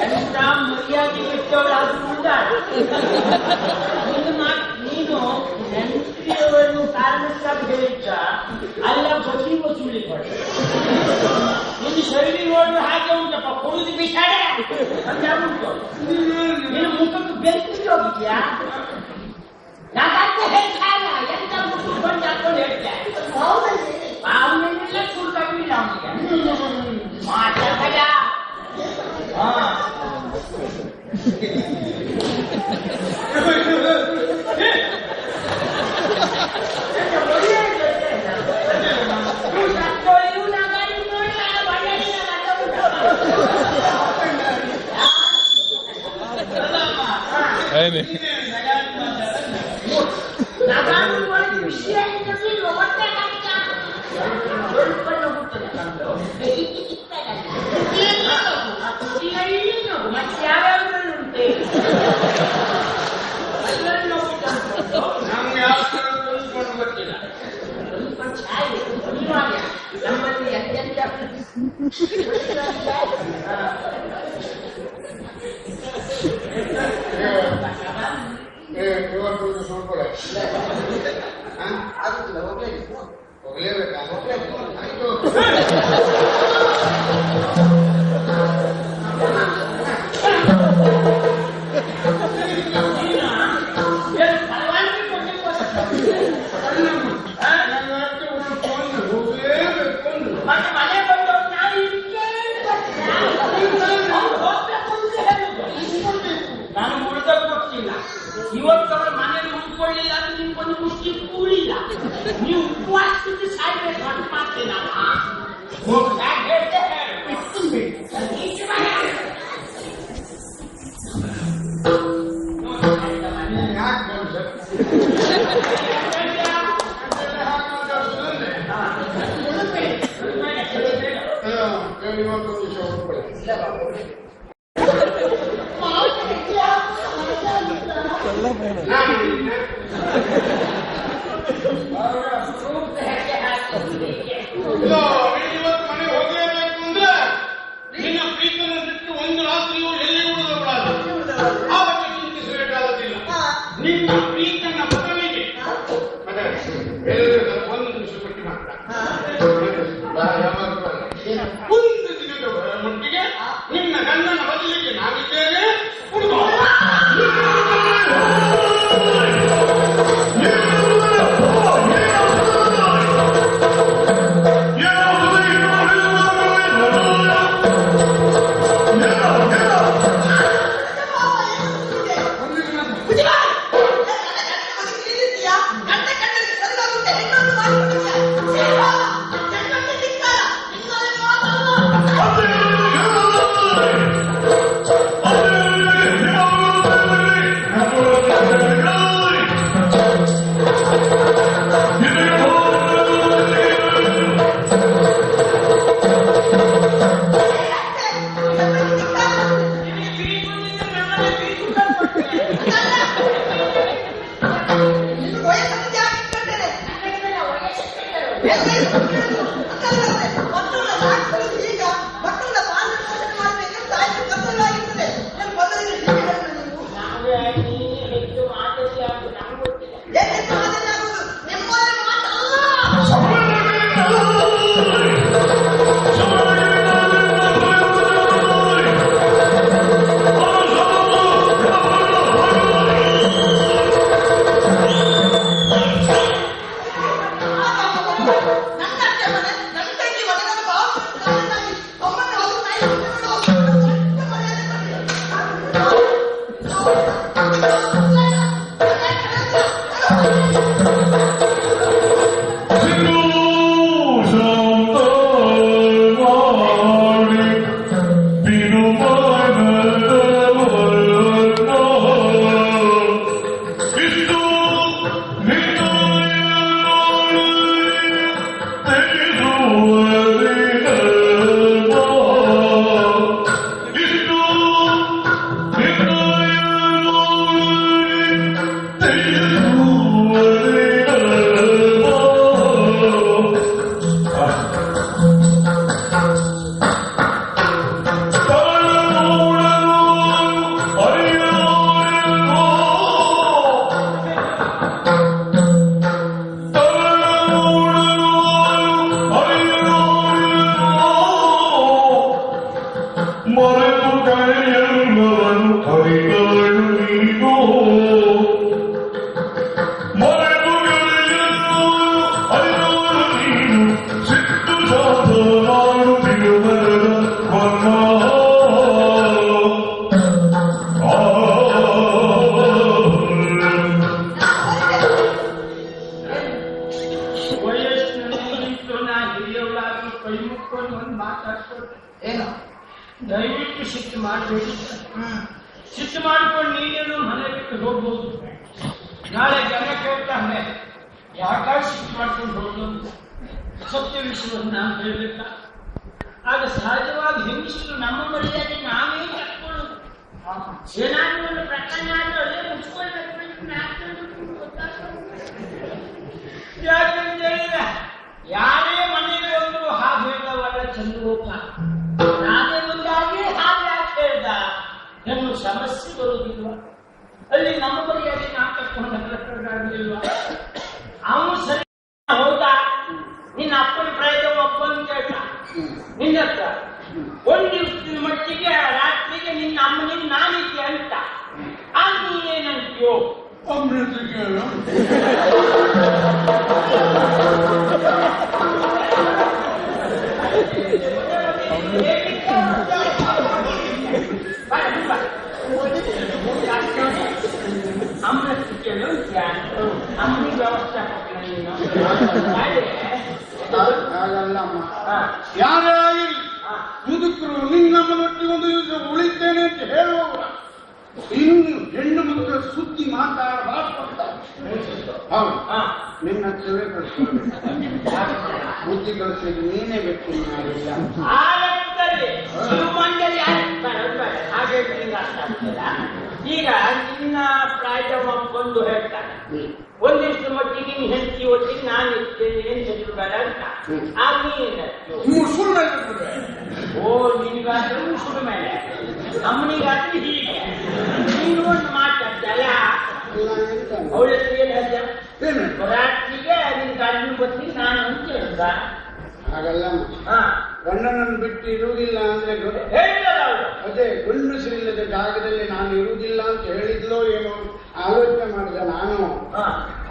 ಎಂತ ಮರ್ಯಾದೆ ಇಟ್ಟವರಾದ್ರೂ ನೀನು ನೆನಪಿಯವರನ್ನು ಕಾರಣಕ್ಕಾಗಿ ಹೇಳಿದ್ದ ಅಲ್ಲ ಬಸಿ ವಸೂಲಿ ಮಾಡಿ ನಿನ್ನ ಶೈಲಿ ನೋಡಿದ್ರೆ ಹಾಗೆ ಉಂಟಪ್ಪ. ಕೊಡುದು ಬಿಸಾಡೆ ಅಂತ ಉಂಟು. ನಿನ್ನ ಮುಖಕ್ಕೆ ಬೆಂಕಿ ಹೋಗಿದ್ಯಾ? ನಾಕಂತ ಹೇಳ್ತಾರ ಎಂತ ಮುಖ ಬಂದು ಹಾಕೊಂಡು ಹೇಳ್ತಾರೆ ಅವನ್ನೆಲ್ಲ ಸುಳ್ಕಾಗಿಲ್ಲ ಅವನಿಗೆ ಮಾತಾಡ. ನಮ್ಗೆ ಯಾವ ಗೊತ್ತಿಲ್ಲ. ನಮ್ಮಲ್ಲಿ ಅತ್ಯಂತ ಇವತ್ತು ನೋಡ್ಕೊಳ್ಳೆ ಹೋಗ್ಲೇಬೇಕಾ? ಆಯ್ತು ಮನೆ ಬಂದು ನಾನು ಉಳಿದಕ್ಕೆ ಗೊತ್ತಿಲ್ಲ. ಇವತ್ತು ಅವರ ಮನೇಲಿ ಉಳ್ಕೊಳ್ಳಿಲ್ಲ ಅಂದ್ರೆ ನಿಮ್ಗೊಂದು ಮುಷ್ಟಿ ಕೂಲಿಲ್ಲ. ನೀವು ಉಪವಾಸಕ್ಕೆ ಸಾಯ್ಬೇಕು ಅಂತ ಮಾಡ್ತೀನಿ ನಾನು. ಇವತ್ತು ಮನೆ ಹೋಗಲೇಬೇಕು ಅಂದ್ರೆ ನಿನ್ನ ಪ್ರೀತಿಯನ್ನು ಬಿಟ್ಟು ಒಂದು ರಾತ್ರಿಯೂ ಎಲ್ಲಿ ಉಳಿದವಳಾದ ಆ ಬಗ್ಗೆ ಚಿಂತಿಸಬೇಕಾಗುತ್ತಿಲ್ಲ. ನಿನ್ನ ಪ್ರೀತಿಯ ಬದಲಿಗೆ ಏನು ದಯವಿಟ್ಟು ಶಿಫ್ಟ್ ಮಾಡಬೇಡಿ. ಶಿಫ್ಟ್ ಮಾಡಿಕೊಂಡು ನೀನೇನು ಮನೆ ಬಿಟ್ಟು ಹೋಗ್ಬೋದು. ನಾಳೆ ಜನ ಕೇಳ್ತಾನೆ ಯಾಕಾಗಿ ಶಿಫ್ಟ್ ಮಾಡ್ಕೊಂಡು ಹೋಗೋದು, ಸತ್ಯ ವಿಷಯವನ್ನು ನಾನು ಹೇಳಲಿಲ್ಲ. ಆಗ ಸಹಜವಾಗಿ ಹೆಂಗಸರು ನಮ್ಮ ಮರ್ಯಾದೆ ನಾವೇ ಕಟ್ಕೊಳ್ಳೋದು. ಏನಾದ್ರೂ ಒಂದು ಪ್ರಕರಣ ಆದ್ರೂ ಅದೇ ಮುಚ್ಕೊಳ್ಬೇಕು. ಯಾಕಂತ ಹೇಳಿದ್ರೆ ಯಾರೇ ಮನೆಗೆ ಬಂದ್ರು ಹಾಗೆ ಹೇಳ್ದವಲ್ಲ ಚಂದ್ರೋಪ, ನಾನೇ ಮುಂದಾಗಿ ಹಾಗೆ ಯಾಕೆ ಹೇಳ್ದ ಎನ್ನುವ ಸಮಸ್ಯೆ ಬರುವುದಿಲ್ವ? ಅಲ್ಲಿ ನಮ್ಮ ಮರ್ಯಾದೆ ನಾವು ಕಟ್ಕೊಂಡಾಗಲಿಲ್ವ? ಅವನು ಸರಿ ಹೌದಾ, ನಿನ್ನ ಅಪ್ಪನ ಪ್ರಯತ್ನ ಒಪ್ಪಂದು ಕೇಳ್ತ ನಿನ್ನ ಹತ್ರ ಒಂದು ದಿವಸದ ಮಟ್ಟಿಗೆ ರಾತ್ರಿಗೆ ನಿನ್ನ ಅಮ್ಮನಿಗೆ ನಾನಿದ್ದೆ ಅಂತ. ಆಗ ನೀನೇನಂತೀಯೋ? ಅಮೃತ ಕೇಳು. ಅಮೃತ ಕೇಳು ಅಮ್ಮನಿ ವ್ಯವಸ್ಥೆ ಹಾಗಲ್ಲಮ್ಮ, ಯಾರೇ ಆಗಲಿ ಮುದುಕರು ನಿನ್ನಮ್ಮನೊಟ್ಟಿಗೆ ಒಂದು ದಿವಸ ಉಳಿತೇನೆ ಅಂತ ಹೇಳುವವ ಇನ್ನು ಹೆಣ್ಣು ಮಕ್ಕಳ ಸುದ್ದಿ ಮಾತಾಡಬಾರ್ದು. ಹೌದು, ನಿನ್ನ ಹತ್ರವೇ ಕಳಿಸ್ಕೊಂಡು ಬುದ್ಧಿ ಕಳಿಸಿದ್ದು ನೀನೇ ಬೇಕು. ಈಗ ನಿನ್ನ ಪ್ರಾಯ ಬಂದು ಹೇಳ್ತಾನೆ, ಒಂದ್ ದಿವಸದ ಮಟ್ಟಿಗೆ ನೀನ್ ಹೆಂಡತಿ ಒಟ್ಟಿಗೆ ನಾನು ಇರ್ತೇನೆ ಏನ್ ಬೇಡ ಅಂತ. ಆಗ ಓ ನಿನಗಾದ್ರೂ ಮುಸುರು ಮೇಲೆ, ಅಮ್ಮನಿಗಾದ್ರೂ ಹೀಗೆ. ನೀನು ಒಂದು ಮಾತಾಡ್ತಲ್ಲ ಅವಳ ರಾತ್ರಿಗೆ ನಿನ್ ಗಂಡನ ಗೊತ್ತಿಗೆ ನಾನು ಅಂತ ಹೇಳ್ದ. ಹಾಗಲ್ಲ, ಗಂಡನನ್ನು ಬಿಟ್ಟು ಇರುವುದಿಲ್ಲ ಅಂದ್ರೆ ಹೇಳಿಲ್ಲ ಅವಳು. ಅದೇ ಗಂಡಸರಿಲ್ಲದ ಜಾಗದಲ್ಲಿ ನಾನು ಇರುವುದಿಲ್ಲ ಅಂತ ಹೇಳಿದ್ಲೋ ಏನೋ ಆಲೋಚನೆ ಮಾಡಿದ ನಾನು.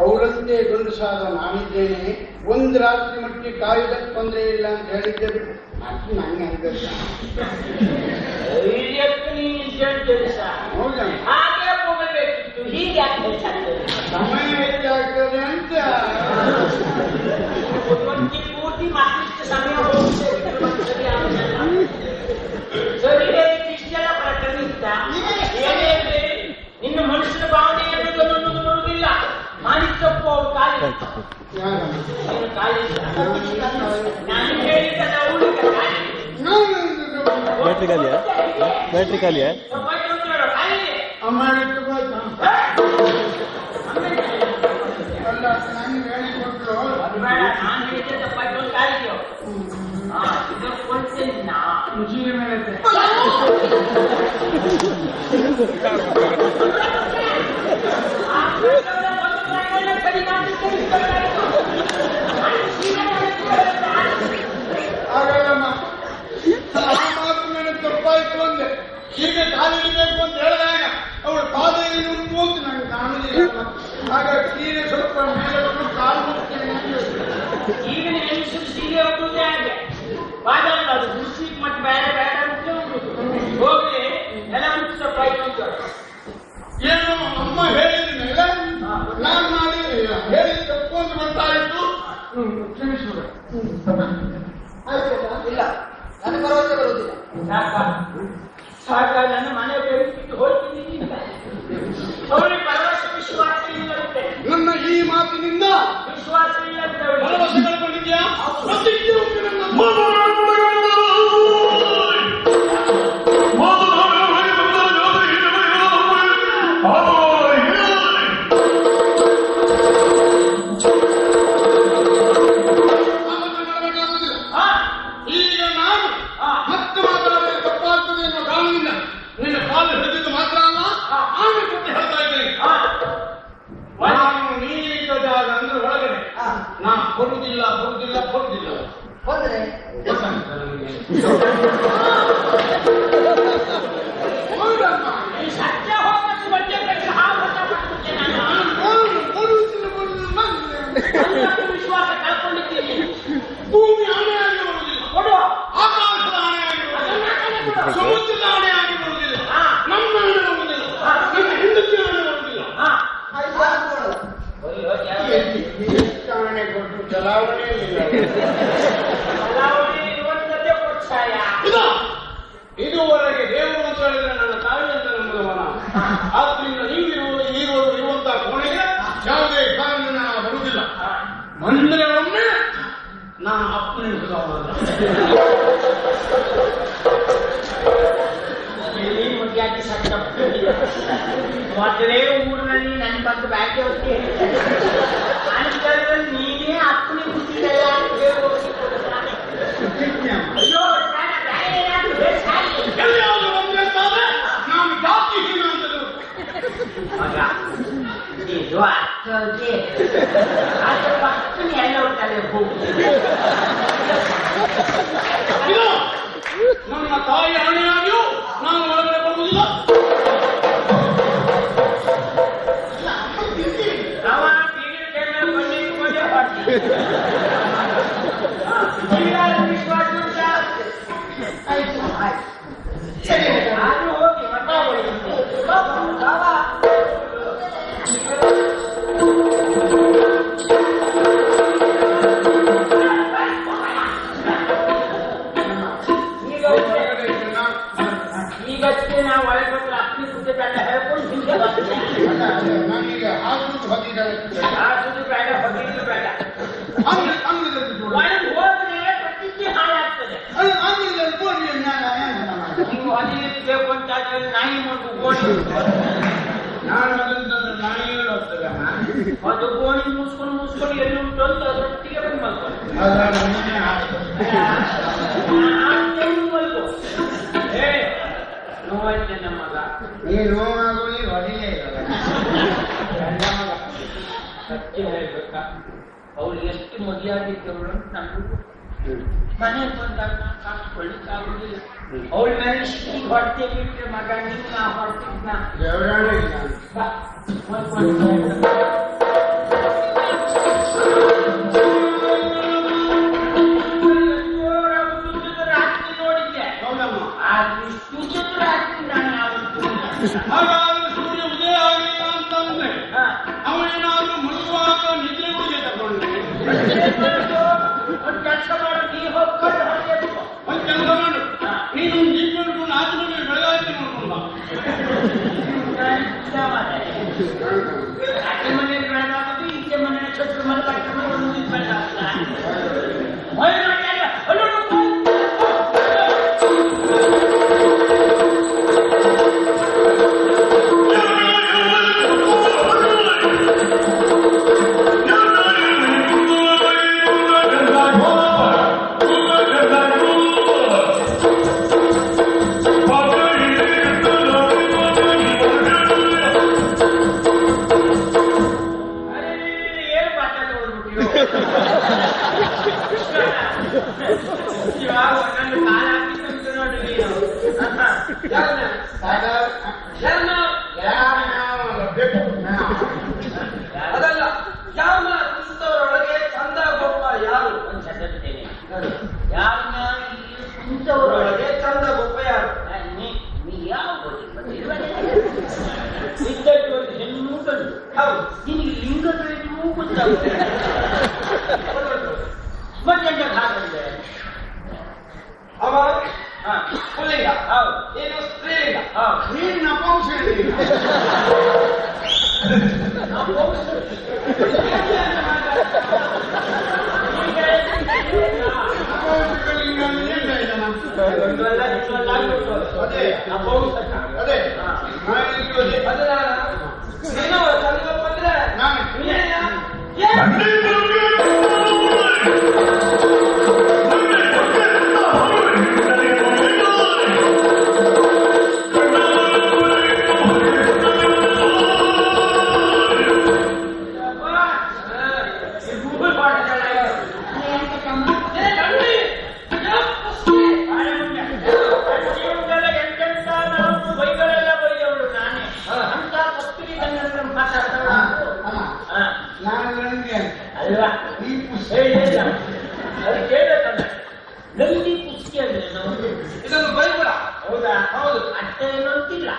ಅವರಂತೆ ಗಂಡಸಾದ ನಾನಿದ್ದೇನೆ, ಒಂದು ರಾತ್ರಿ ಮಟ್ಟಿಗೆ ಕಾಯ್ದಕ್ಕೆ ತೊಂದರೆ ಇಲ್ಲ ಅಂತ ಹೇಳಿದ್ದೆ. ಅದು ನಂಗೆ ಅನ್ಬೇಕು. ಹೌದಾ, ಹಾಗೆ ಹೋಗಬೇಕಿತ್ತು, ಹೀಗೆ ಆಗ್ತದೆ ಸಮಯ ಹೆಚ್ಚಾಗ್ತದೆ ಅಂತ ಪೂರ್ತಿ ಮತ್ತಿಷ್ಟು ಸಮಯ ಹೋಗುತ್ತೆ. ಸರಿ ಇಷ್ಟೆಲ್ಲ ಪ್ರಕರಣ ಇತ್ತ ಏನೇ ನಿನ್ನ ಮನುಷ್ಯನ ಭಾವನೆ ಅನ್ನೋದು ಬರುವುದಿಲ್ಲ. ಮಾನಿಸಪ್ಪು ಅವ್ರು ಕಾಲಿ ನೀನು ಖಾಲಿ ಇಲ್ಲ. ನಾನು ಹೇಳಿದ್ದಲ್ಲ ಅವಳಿಗೆ ಖಾಲಿ. बैटरी खाली है, बैटरी खाली है। ಸ್ವಲ್ಪ ಇಟ್ಟು ನೋಡು, ಖಾಲಿ ಇದೆ. ಅಮ್ಮ ಇಟ್ಟು ಹೋಯ್ತಾ? ಅಲ್ಲ ನಾನು ಹೇಳಿಕೊಟ್ರು ಅದು ಬೇಡ, ನಾನು ಹೇಳಿದ್ದೆ ಸ್ವಲ್ಪ ಇಟ್ಟು ಖಾಲಿ ಇದೆಯೋ. ಇದು ಕೊಡ್ತೇನೆ ನಾ. ಮುಜೀರಿ ಮೇಲೆ ಇದೆ. ಹಾಗಲ್ಲಮ್ಮ, ಆ ಮಾತು ನನಗೆ ತಪ್ಪಾಯ್ತು ಅಂದೆ. ಈಗ ಖಾಲಿ ಇರಬೇಕು ಅಂತ ಹೇಳಿದಾಗ ಅವಳು ಪಾದ ಉಂಟು ಅಂತ ನನಗೆ ಕಾಣಲಿಲ್ಲ. ಆಗ ಸೀರೆ ಸ್ವಲ್ಪ ಮೇಲೆ ಬಂದು ಕಾಲು ಮುಟ್ತೇನೆ ಅಂತ ಹೇಳಿದ್ರು. ಈಗ ಹೆಂಗಸರು ಸೀರೆ ಉಟ್ಟುದೇ ಹಾಗೆ ಬಾದಲ್ಲ, ಅದು ದೃಷ್ಟಿ ಮತ್ತೆ ಬೇಡ ಬೇಡ ಅಂತ ಉಂಟು ಹೋಗಿ ನೆಲ ಮುಚ್ಚ ಪಾಯ್ತು. ಏನು ಅಮ್ಮ ಹೇಳಿದ ಮೇಲೆ ನಾನು ಮಾಡಿರಲಿಲ್ಲ. ಹೇಳಿದ ತಪ್ಪು ಅಂತ ಗೊತ್ತಾಯಿತು. ಕ್ಷಮಿಸ್ಬಿಡು. ಆಯ್ತಲ್ಲ? ಇಲ್ಲ ನನಗೆ ಭರವಸೆ ಬರುವುದಿಲ್ಲ. ಸಾಕ ನನ್ನ ಮನೆ ಬೆಳೆಸಿಟ್ಟು ಹೋಗ್ತೀನಿ. ಅವಳಿಗೆ ಭರವಸೆ ವಿಶ್ವಾಸ ಇಲ್ಲಂತೆ. ನನ್ನ ಈ ಮಾತಿನಿಂದ ವಿಶ್ವಾಸ ಇಲ್ಲಂತೆ. ಭರವಸೆ ಕಳ್ಕೊಂಡಿದ್ಯಾ? ಪ್ರತಿಜ್ಞೆ ಉಂಟು ನನ್ನ. ಈಗ ನಾನು ಮತ್ತೆ ಮಾತಾಡಿದ್ರೆ ತಪ್ಪಾಗ್ತದೆ ಅನ್ನೋ ಕಾರಣದಿಂದ ನಿನ್ನ ಕಾಲು ಹಿಡಿದಿದ್ದು ಮಾತ್ರ ಅಲ್ಲ, ಆಮೇಲೆ ಕೊಟ್ಟು ಹೇಳ್ತಾ ಇದ್ದೇನೆ. ನಾನು ನೀರಿದ್ದ ಜಾಗ ಅಂದ್ರೆ ಒಳಗಡೆ ನಾ ಬರುವುದಿಲ್ಲ ಬರುವುದಿಲ್ಲ ಬರುವುದಿಲ್ಲ. ಬಂದ್ರೆ ಗೊತ್ತಾಗ್ತದೆ ನನಗೆ. ಈ ಸತ್ಯ ಹೋಗಕ್ಕೆ ಬಗ್ಗೆ ಬಗ್ಗೆ ಹಾಗೆ ನಾನು ಬರುವುದಿಲ್ಲ ಬರುವುದಿಲ್ಲ ನನ್ನ ವಿಶ್ವಾಸ ಕಳ್ಕೊಂಡಿದ್ದೀನಿ. ಭೂಮಿ ಆಣೆಯಾಗಿ ಬರುವುದಿಲ್ಲ, ಕೊಡು. ಆಕಾಶದ ಆಣೆಯಾಗಿ ಬರುವುದಿಲ್ಲ, ಸಮುದ್ರದ ಆಣೆಯಾಗಿ ಬರುವುದಿಲ್ಲ, ನಮ್ಮ ಆಣೆ ಬರುವುದಿಲ್ಲ, ನನ್ನ ಹೆಂಡತಿ ಆಣೆ ಬರುವುದಿಲ್ಲ. ಆಣೆ ಕೊಟ್ಟು ಚಲಾವಣೆ ಇಲ್ಲ. ಚಲಾವಣೆ ಇವತ್ತೇ ಪ್ರೋತ್ಸಾಹ. ಇದುವರೆಗೆ ದೇವರು ಅಂತ ಹೇಳಿದ್ರೆ ನನ್ನ ತಾಯಿ ಅಂತ ನಮ್ಮದವನ. ಆದ್ರಿಂದ ಇರುವಂತಹ ಕೋಣೆಗೆ ಯಾವುದೇ ಕಾರಣ ಬರುವುದಿಲ್ಲ. ಬಂದ್ರೆ ಒಮ್ಮೆ ನಾನು ಅಪ್ಪನೇ ಹುಡುಗವಲ್ಲ. ಮುಗಿಯಾಗಿ ಸತ್ತ ಮೊದಲೇ ಊರಿನಲ್ಲಿ ನನ್ನ ಬಂದು ಬ್ಯಾಗ್ಗೆ ಹೋಗಿ ಅಂತದ್ರಲ್ಲಿ ನೀನೇ ಅಪ್ಪನೇ ಹುಟ್ಟಿದಲ್ಲ ಅಂತ ಹೇಳ್ಬೋದು. ಅಯ್ಯೋ ಎಲ್ಲಿಯಾದ್ರೂ ಬಂದ್ರೆ ಅಂತಾದ್ರೆ ನಾನು ಜಾತಿ ಹೀನ ಅಂತ ಮಗ ಇದು ಅರ್ಥಕ್ಕೆ ಅದ್ರ ಪಕ್ಕನೆ ಎಲ್ಲ ಹೋಗ್ತಾರೆ ಹೋಗಿ. ಇದು ನನ್ನ ತಾಯಿ ಹಣೆಯಾಗಿಯೂ ನಾನು ಒಳಗಡೆ ಬರುವುದಿಲ್ಲ. ಅವ ಬೀಗಕ್ಕೆಲ್ಲ ಕೊಂಡಿಟ್ಕೊಂಡೇ ಹೊರಟಿ. ವಿಶ್ವಾಸ ಉಂಟಾ? ಆಯ್ತು ಆಯ್ತು ಸರಿ. ಆದ್ರೂ ಹೋಗಿ ಮತ್ತೆ ಈಗಷ್ಟೇ ನಾವು ಒಳಗೆ ಬಂದ್ರೆ ಅಪ್ಪನಿ ಸುದ್ದಿ ಬೇಡ ಹೇಳ್ಕೊಂಡು ಹಿಂದೆ ಬರ್ತೀನಿ. ನಾನೀಗ ಹಾಕ್ಬಿಟ್ಟು ಹೋಗಿದ್ದಾರೆ. ಆ ಸುದ್ದಿ ಬೇಡ, ಬಗ್ಗಿದ್ದು ಬೇಡ. ಅಂಗಡಿಯಲ್ಲಿ ಒಳಗೆ ಹೋದ್ರೆ ಪ್ರತಿಜ್ಞೆ ಹಾಳಾಗ್ತದೆ. ಅಂಗಡಿಯಲ್ಲಿ ಬೋರ್ಡಿ ನೀವು ಅದಿರಬೇಕು ಅಂತ ಆದ್ರೆ ನಾಯಿ ಮಗು ಗೋಣಿ ನಾನು ಅದನ್ನ ನಾಯಿ ಹೋಗ್ತದೆ. ಅದು ಗೋಣಿ ಮುಸ್ಕೊಂಡು ಎಲ್ಲಿ ಉಂಟು ಅಂತ ಅದರೊಟ್ಟಿಗೆ ಬಂದು ಮಲ್ಕೊಂಡು ನೋವಾಯ್ತೆ ನಮ್ಮ ಮಗ. ಈ ನೋವಾಗುಳಿ ಹೊಡಿಲೇ ಇಲ್ಲ. ಸತ್ಯ ಹೇಳ್ಬೇಕಾ, ಅವಳು ಎಷ್ಟು ಮದುವೆಯಾಗಿದ್ದವಳು ಅಂತ ನಮಗೂ ಮನೆಗೆ ಬಂದಾಗ ಕಾಣಿಸ್ಕೊಳ್ಳಿಕ್ಕಾಗುದಿಲ್ಲ. ಅವಳ ಮೇಲೆ ಇಷ್ಟು ಹೊಟ್ಟೆ ಬಿಟ್ಟರೆ ಮಗ ನಿನ್ನ ಹೊರಟಿದ್ನ ರಾತ್ರಿ ನೋಡಿದ್ದೆ. ಆದ್ರೆ ಇಷ್ಟು ಚಿತ್ರ ರಾತ್ರಿ ನಾನು ಹಾಗಾದ್ರೆ ಸೂರ್ಯ ಉದಯ ಆಗಿಲ್ಲ ಅಂತಂದ್ರೆ ಅವನೇನಾದ್ರೂ ಮಲಗುವಾಗ ನಿದ್ರೆ ಗುಳಿಗೆ ತಗೊಂಡ್ರೆ ಒಂದು ಕೆಲಸ ಮಾಡು, ನೀ ಹೋಗ್ಕೊಂಡು ಒಂದ್ ಕೆಲಸ ಮಾಡು, ನೀನು ಜೀಪ್ ಮಾಡ್ಕೊಂಡು ಆಚೆ ಮನೆ ಬೆಳಗಾಯಿತು ನೋಡ್ಕೊಂಡ ಆಚೆ ಮನೆಯಲ್ಲಿ ಬೆಳಗಾಗೋದು, ಈಚೆ ಮನೆ ಛತ್ರ ಮನೆ ಕಟ್ಟ ಇವಾಗ ನನ್ನ ಕಾಲ ಹಾಕಿತ್ತು ನೋಡಿ ನೀನು ಅದಲ್ಲ ಯಾರನ್ನ ಕುಂತವರೊಳಗೆ ಚಂದ ಗೊಬ್ಬ ಯಾರು ಅಂತ ಹೇಳ್ತೇನೆ. ಯಾರನ್ನ ಕುಂತವರೊಳಗೆ ಚಂದ ಗೊಬ್ಬ ಯಾರು? ನೀ ಯಾವ ಇದ್ದದ್ದು ಒಂದು ಹೆಣ್ಣು ಗಂಡು. ಹೌದು, ನಿನಗೆ ಲಿಂಗಗಳಿಗೂ ಗೊತ್ತಾಗುತ್ತೆ. ಮತ್ತೆಂತ ಭಾಗವಿದೆ ಅವ ಪುಲ್ಲಿಂಗ, ಹೌದು, ಏನು ಸ್ತ್ರೀಲಿಂಗ, ನೀನು ನಪುಂಸಕಲಿಂಗ. ಅದೇ ಅಲ್ವಾ? ಅದು ಕೇಳಬೇಕಲ್ಲ. ನಂದಿ ಪುಸ್ತಕ ಅಂದ್ರೆ ಇದೊಂದು ಬೈಬಳ. ಹೌದಾ? ಹೌದು. ಅರ್ಥ ಏನು ಅಂತಿಲ್ಲ.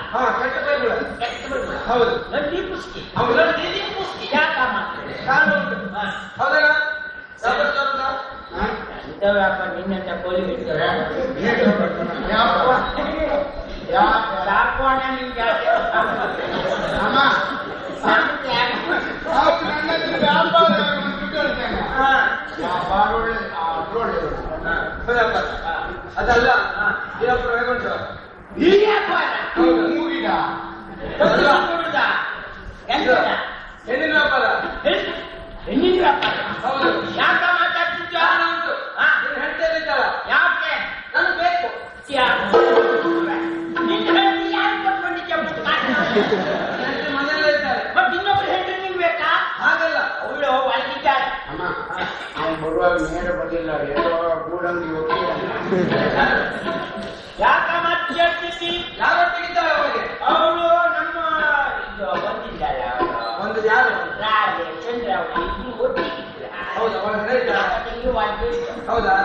ಕೆಟ್ಟ ಬೈಬಳ. ಕೆಟ್ಟ ಬೈಬಳ. ಹೌದು. ನಂದಿ ಪುಸ್ತಕ. ಹೌದು. ನಂದಿ ಪುಸ್ತಕ ಯಾಕ ಮಾಡ್ತಾರೆ? ಕಾನೂನು. ಹೌದಲ್ಲ? ಇಂಥವ್ಯಾಪ ನಿನ್ನಂತ ಕೋಲಿ ಬಿಡ್ತಾರೆ. ಸಾಕೋಣ ನಿಮ್ಗೆ ಅಮ್ಮ ಅದಲ್ಲ ಮೂಗಿದ ಹೆಣ್ಣಿನ ವ್ಯಾಪಾರ. ಹೆಣ್ಣಿನ ವ್ಯಾಪಾರ. ಹೌದು. ಯಾಕ ಮಾತಾಡ್ತಿದ್ದ? ಹೇಳ್ತೇನಿದ್ದಲ್ಲ. ಯಾಕೆ? ನನಗೆ ಬೇಕು. ಮನೆಯಲ್ಲೇ ಇದ್ದಾರೆ. ಮತ್ತೆ ಇನ್ನೊಬ್ರು ಹೆಂಡ್ರಿ ನಿಂಗೆ ಬೇಕಾ? ಹಾಗಲ್ಲ. ಅವಳು ಒಳಗಿದ್ದಾರೆ. ಅಮ್ಮ ಅವ್ನು ಬರುವಾಗ ನೇರ ಬಂದಿಲ್ಲ, ಏನೋ ಗೂಡಂಗಿ ಯಾಕ ಮತ್ತೆ ಹೇಳ್ತಿದ್ದಿ? ಯಾರು ತೆಗಿತಾರೆ ಅವರಿಗೆ? ಅವಳು ನಮ್ಮ ಇದು ಬಂದಿದ್ದಾಳೆ. ಒಂದು ಯಾರು? ರಾಜೆ ಚಂದ್ರ ಅವಳು ಇಬ್ರು ಒಟ್ಟಿಗಿದ್ರ. ಹೌದಾ? ಅವಳ ಹೇಳಿದ್ದ? ಹೌದಾ?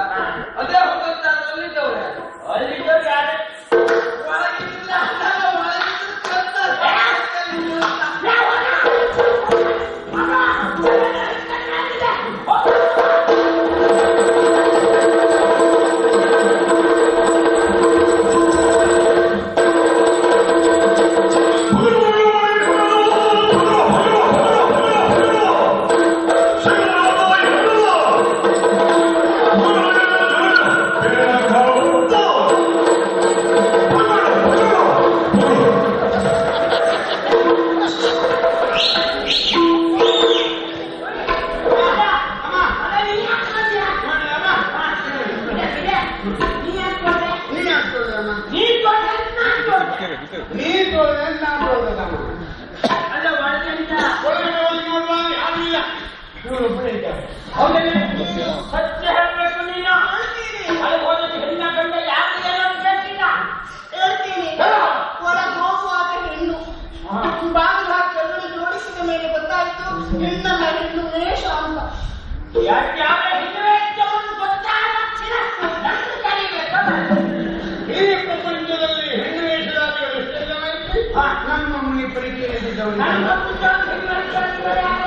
ಅದೇ ಹೋಗುತ್ತ ಅಲ್ಲಿದ್ದವ್ರೆ. ಅಲ್ಲಿದ್ದವ್ರು ಯಾರು? ಒಳಗಿಲ್ಲ, ಸತ್ಯ ಹೇಳ್ಬೇಕು ನೀನು. ಅಲ್ಲಿ ಹೋದದ್ದು ಹೆಣ್ಣ ಗಂಡ ಯಾರು ಏನೋ ಕೇಳ್ತಿಲ್ಲ. ಹೇಳ್ತೀನಿ. ಒಳಗೆ ಹೋಗುವಾಗ ಹೆಣ್ಣು ಬಾಗಿಲು ಹಾಕಿ ಎಲ್ಲರೂ ಜೋಡಿಸಿದ ಮೇಲೆ ಗೊತ್ತಾಯ್ತು ಹೆಣ್ಣಲ್ಲ ಹೆಣ್ಣು ವೇಷ ಅಂತ. ಯಾಕೆ ಯಾವ ಹಿಂದುವೇಷವನ್ನು ಗೊತ್ತಾದ ತಕ್ಷಣ ನನ್ನ ಕರೀಬೇಕು. ಈ ಪ್ರಪಂಚದಲ್ಲಿ ಹೆಣ್ಣು ವೇಷಧಾರಿಗಳು ಎಷ್ಟೆಲ್ಲ ಇರುತ್ತೆ? ನಮ್ಮ ಮನೆ ಪರಿಚಯಿಸಿದವರು ನನ್ನ ಪುಸ್ತಕ ಹಿಂದುವೇಷಧಾರಿಗಳು ಯಾರು?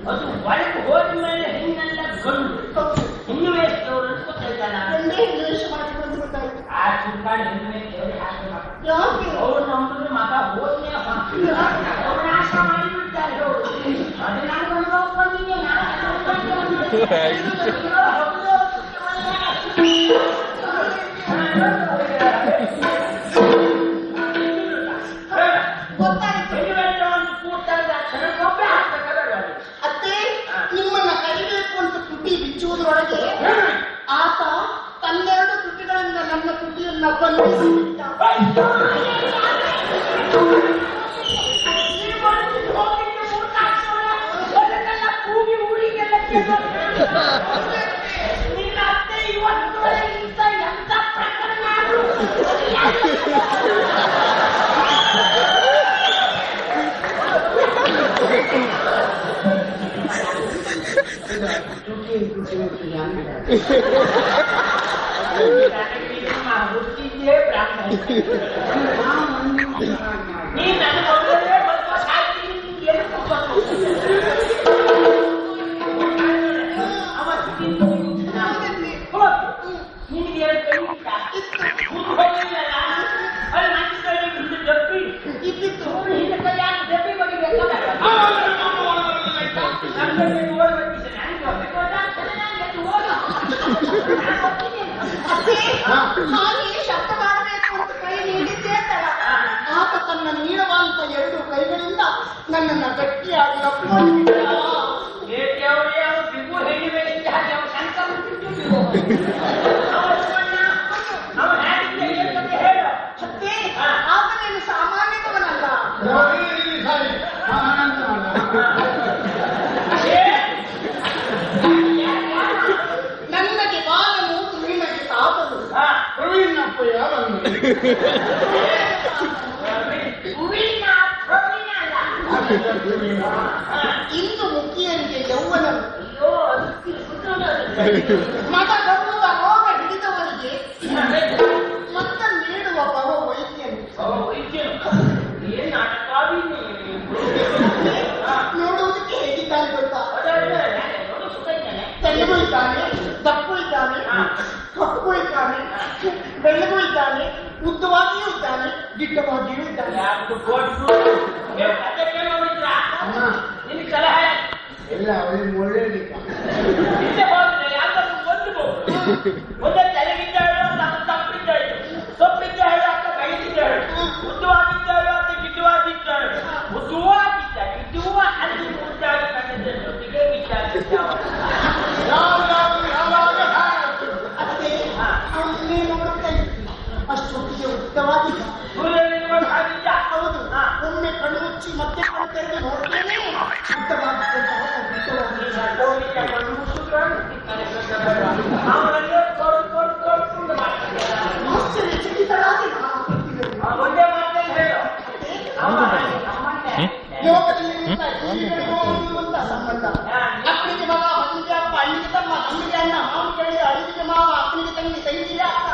ಅದು ಒಳಗೆ ಹೋದ ಮೇಲೆ ಹೆಣ್ಣೆಲ್ಲ ಗಂಡು ಹಿಂದುವೇಷದವರು ಅಂತ ಗೊತ್ತಾಯ್ತಲ್ಲ. ಗಂಡೇ ಹೆಣ್ಣು ವೇಷ ಮಾಡಿದ್ರು ಅಂತ ಗೊತ್ತಾಯ್ತು. ಆ ಸುತ್ತಾಡಿ ಹಿಂದುವೇಷದವರು ಹಾಗೆ ಮಾಡ್ತಾರೆ. ಯಾಕೆ? ಅವ್ರು ನಮ್ಮದು ಮಗ ಹೋದ್ನೇ ಅವ್ರು ನಾಶ ಮಾಡಿಬಿಡ್ತಾರೆ. ಅವರು ಅದು ನಾನು ಅನುಭವ ಬಂದಿದ್ದೆ. ಗೊತ್ತಾಯ್ತು. ಹೆಣ್ಣುವೇಷವನ್ನು ಕೂತಾಗ ಕ್ಷಣಕ್ಕೊಬ್ಬೆ ಹಾಕ್ಬೇಕಾದ್ರೆ ಅತ್ತೆ ನಿಮ್ಮನ್ನ ಕರಿಬೇಕು ಅಂತ ತುಟಿ ಬಿಚ್ಚುವುದರೊಳಗೆ ಆತ ತನ್ನೆರಡು ತುಟಿಗಳಿಂದ ನನ್ನ ತುಟಿಯನ್ನ ಬಂಧಿಸಿಬಿಟ್ಟ. ನಿನ್ನ ಅತ್ತೆ ಇವತ್ತು ಇಂಥ ಎಂಥ ಪ್ರಕರಣ ಹುಟ್ಟಿದ್ದೇ ಬ್ರಾಹ್ಮಣ ನೀ ನನ್ನ ಮಗಳೇ ಸ್ವಲ್ಪ ಸಾಯ್ತೀನಿ ಏನು ಕೊಟ್ಟು ನಿನಗೆ ಎರಡು ಕೈ ಹೋಗಿಲ್ಲ ಅಲ್ಲಿ ನನ್ನ ಕೈ ಹಿಂದೆ ಡಬ್ಬಿ ಇದ್ದಿತ್ತು ಹಿಂದೆ ಕೈ ಯಾಕೆ ಡಬ್ಬಿ ಬಗಿಬೇಕಲ್ಲ ಹಾಗೆ ಶಬ್ದ ಮಾಡಬೇಕು ಅಂತ ಕೈ ನೀಡಿದ್ದೇ ತಡ. ಆತ ತನ್ನ ನೀಳವಾದಂತ ಎರಡು ಕೈಗಳಿಂದ ನನ್ನನ್ನ ಗಟ್ಟಿಯಾಗಿ ಅಪ್ಪಿಕೊಂಡಿದ್ದ. ಆತನೇನು ಸಾಮಾನ್ಯದವನಲ್ಲ. ನನ್ನಗೆ ಬಾಲನು ನಿನಗೆ ತಾತನು ಪ್ರವೀಣಪ್ಪ ಯಾರನ್ನು ಇಂದು ಮುಖಿಯರಿಗೆ ಯೌವನರು ಮತ ಬರುವುದ ರೋಗ ಹಿಡಿದವರಿಗೆ ಮತ ನೀಡುವ ಬರುವ ವೈದ್ಯನು ನೋಡುವುದಕ್ಕೆ ಹೇಗಿದ್ದಾನೆ ಗೊತ್ತಾ? ತೆಲುಗು ಇದ್ದಾನೆ, ದಪ್ಪು ಇದ್ದಾನೆ, ಕಪ್ಪು ಇದ್ದಾನೆ, ಬೆಳ್ಳಗೂ ಇದ್ದಾನೆ, ಉದ್ದವಾಗಿಯೂ ಇದ್ದಾನೆ, ಗಿಡ್ಡವಾಗಿಯೂ ಇದ್ದಾನೆ. ನಿನ್ ಸಲಹೆ ಎಲ್ಲ ಅವರಿಗೆ ಒಳ್ಳೇದಿಲ್ಲ. ಒಂದೇ ತಲೆಗಿದ್ದಾಳು ಅಂತ ತಪ್ಪಿದ್ದಾಳು, ತಪ್ಪಿದ್ದಾಳು ಅಂತ ಬೈದಿದ್ದಾಳು, ಉದ್ದವಾಗಿದ್ದಾಳು ಅಂತ ಗಿಡ್ಡವಾಗಿದ್ದಾಳು, ಉದ್ದವಾಗಿದ್ದಾಳೆ ಇದ್ದುವ ಅಲ್ಲಿ ಉದ್ದಾಗಿ ಕಣ್ಣಿದ್ದೊಟ್ಟಿಗೆ ಅದೇ ಅವನ್ನೇ ನೋಡುತ್ತಾ ಇದ್ದೀನಿ. ಅಷ್ಟೊತ್ತಿಗೆ ಉದ್ದವಾಗಿದ್ದ. ಹೌದು, ಒಮ್ಮೆ ಕಣ್ಣು ಮುಚ್ಚಿ ಮತ್ತೆ ಕಣ್ಣು ತೆರೆದು ನೋಡ್ತೇನೆ. ಆಶ್ಚರ್ಯಚಕಿತರಾಗಿ ಒಂದೇ ಮಾತಲ್ಲಿ ಹೇಳು ಲೋಕದಲ್ಲಿರುವಂತ ಜೀವಿಗಳಿಗೂ ಇರುವಂತ ಸಂಬಂಧ. ಅಕ್ಕನಿಗೆ ಮಗ, ಅಕ್ಕನಿಗೆ ಅಪ್ಪ, ಅಣ್ಣಿಗೆ ತಮ್ಮ, ತಮ್ಮಿಗೆ ಅಣ್ಣ, ಮಾವಿಗೆ ಅಳಿಗೆ ಮಾವ, ಅಕ್ಕನಿಗೆ ತಂಗಿ, ತಂಗಿಗೆ ಅಕ್ಕ,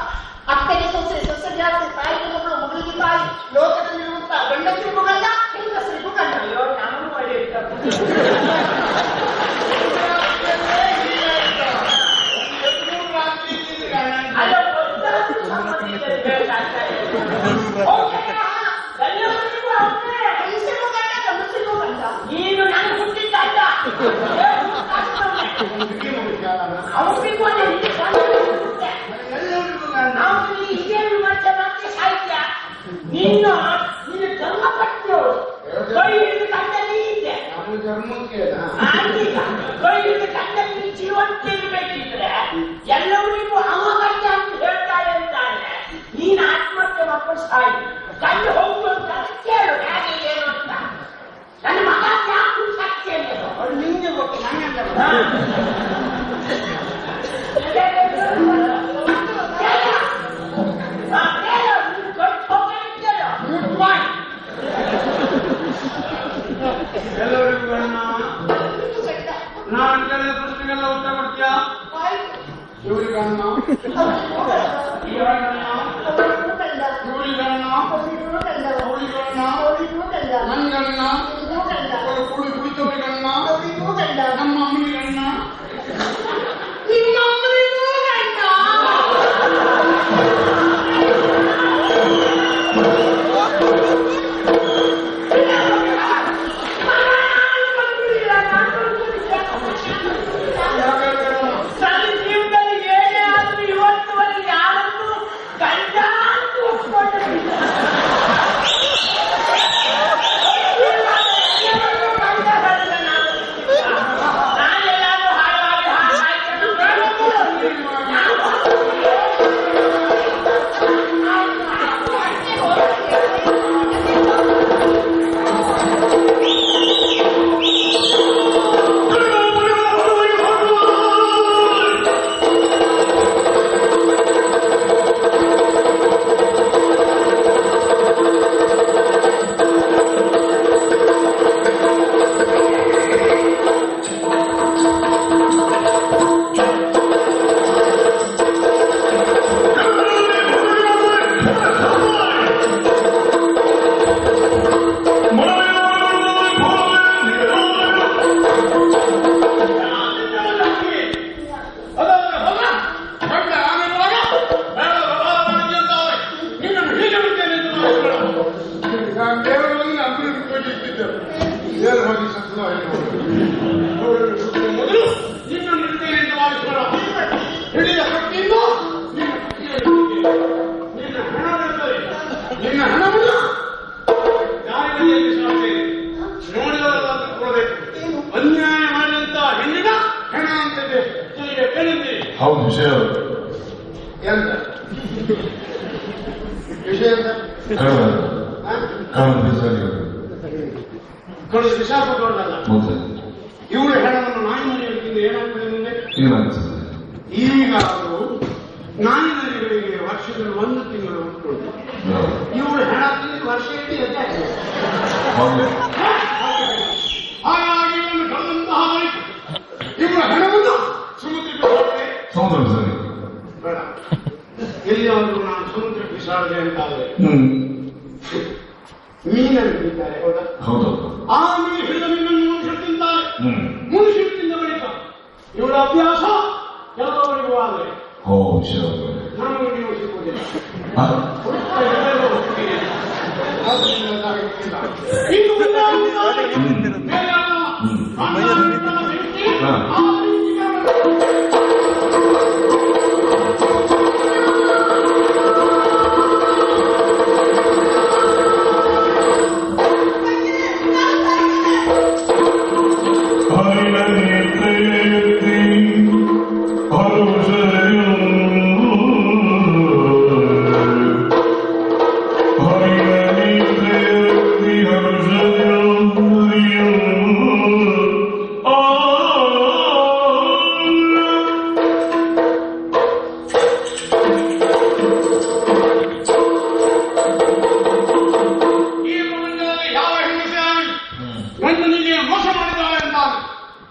ಅಕ್ಕಗೆ ಸೊಸೆ, ಸೊಸೆಗೆ ಅತ್ತೆ, ತಾಯಿಗೆ ಮಗಳು, ಮಗಳಿಗೆ ತಾಯಿ. ಲೋಕದಲ್ಲಿರುವಂತ ಗಂಡಸರಿಗೂ ಗಂಡ, ಹೆಂಗಸರಿಗೂ ಗಂಡ. ಅಯ್ಯೋ ನಾನು ಒಳ್ಳೆ ಹೆಂಗಸರಿಗೂ ಗಂಡ, ಗಂಡಸರಿಗೂ ಗಂಡ. ನೀನು ನಾನು ಹುಟ್ಟಿದ್ದಲ್ಲ ನಾವು ಇದೇನು ಮತ್ತೆ ಮತ್ತೆ ಸಾಹಿತ್ಯ ನೀನು ನಿನ್ನ ಜನ್ಮ ಪಟ್ಟರು ಕೈ ಹಿಡಿದು ಕಣ್ಣಲ್ಲಿ ಇದ್ದೆ ನಮ್ಮ ಧರ್ಮಕ್ಕೆ ಕೈ ಹಿಡಿದು ಕಣ್ಣಲ್ಲಿ ಜೀವಂತ ಇರಬೇಕಿದ್ರೆ ಎಲ್ಲವರಿಗೂ ಅವಗತ್ಯ ಅಂತ ಹೇಳ್ತಾರೆ ಅಂತಾದ್ರೆ ನೀನು ಆತ್ಮಹತ್ಯೆ ಮಕ್ಕಳು ಸಾಯಿ ಕಣ್ಣು ಹೋಗು ಅಂತ ಕೇಳು ಹೇಗೆ ಏನು ಅಂತ ನನ್ನ ಮಗ ಯಾಕೆ ಸಾಕ್ಷಿ ಅವಳು ನಿಂಗೆ ಗೊತ್ತು ಎಲ್ಲರಿಗೂ ಗಣ್ಣ. ನಾನು ಕೇಳಿದ ಪ್ರಶ್ನೆಗೆಲ್ಲ ಉತ್ತರ ಕೊಡ್ತೀಯಾ? ಇವ್ರಿಗೆ ಗಣ್ಣ, ಇವ್ರಿಗೆ ಗಣ್ಣ, ಇವ್ರಿಗೆ ಗಣ್ಣ, ಅವ್ರಿಗೆ ಗಣ್ಣ, ನನ್ ಗಣ್ಣ, ಕುಡಿ ಕುಡಿತವ್ರಿಗೆ ಗಣ್ಣ, ನಮ್ಮ ಅಮ್ಮನಿಗೆ ಗಣ್ಣ. ನಿಮ್ಮ ಅಮ್ಮನಿಗೂ ಗಂಡ. ಗಂಡ ಅಂತ ಒಪ್ಪಿಕೊಂಡಿಲ್ಲ ಅವರನ್ನು ಸುತ್ತುವ ಮೊದಲು ನಿನ್ನನ್ನು ಇರ್ತೇನೆ ಎಂದು ಭಾವಿಸೋಣ. ಹಿಡಿದ ಕಟ್ಟಿಯಿಂದ ನಿನ್ನ ಹಣವಿರುತ್ತದೆ. ನಿನ್ನ ಹಣವನ್ನು ದಾರಿಯಲ್ಲಿ ಸಾಕ್ತೇನೆ. ನೋಡಿದವರನ್ನು ಕೊಡಬೇಕು. ಅನ್ಯಾಯ ಮಾಡಿದಂತ ಹೆಣ್ಣಿನ ಹೆಣ ಅಂತಿದೆ. ಕೇಳಿದ್ದೀರಿ? ಹೌದು, ವಿಷಯ ಎಂತ ವಿಷಯ ಅಂತ ಕಳೆದ ವಿಶಾಪ ಕೊಡಲ್ಲ. ಇವಳ ಹೆಣವನ್ನು ನಾಯಿ ಮನೆಯಲ್ಲಿ ಏನಾಗ್ತದೆ ಮುಂದೆ? ಈಗ ಅವರು ನಾಯಿ ಮನೆಗಳಿಗೆ ವರ್ಷದಲ್ಲಿ 1 ತಿಂಗಳು ಉಟ್ಕೊಂಡು ಇವಳು ಹೆಣ ತಿಂದು ವರ್ಷ ಇಡೀ ಹಾಗಾಗಿ ಇವನು ಕಳೆದಂತಹ ಇವಳ ಹೆಣವನ್ನು ಸಮುದ್ರಕ್ಕೆ ಬೇಡ. ಎಲ್ಲಿಯಾದರೂ ನಾನು ಸಮುದ್ರ ಬಿಸಾಡಿದೆ ಅಂತಾದ್ರೆ ಮೀನನ್ನು ತಿಂತಾರೆ. ಹೌದಾ? ಆ ಮೀನು ಹಿಡಿದ ಮೀನನ್ನು ಮನುಷ್ಯರು ತಿಂತಾರೆ. ಮನುಷ್ಯರು ತಿಂದ ಬಳಿಕ ಇವಳ ಅಭ್ಯಾಸ ಕೆಲವರಿಗೂ ಆದರೆ ನಾನು ನೀವು ಸಿಕ್ಕುವುದಿಲ್ಲ.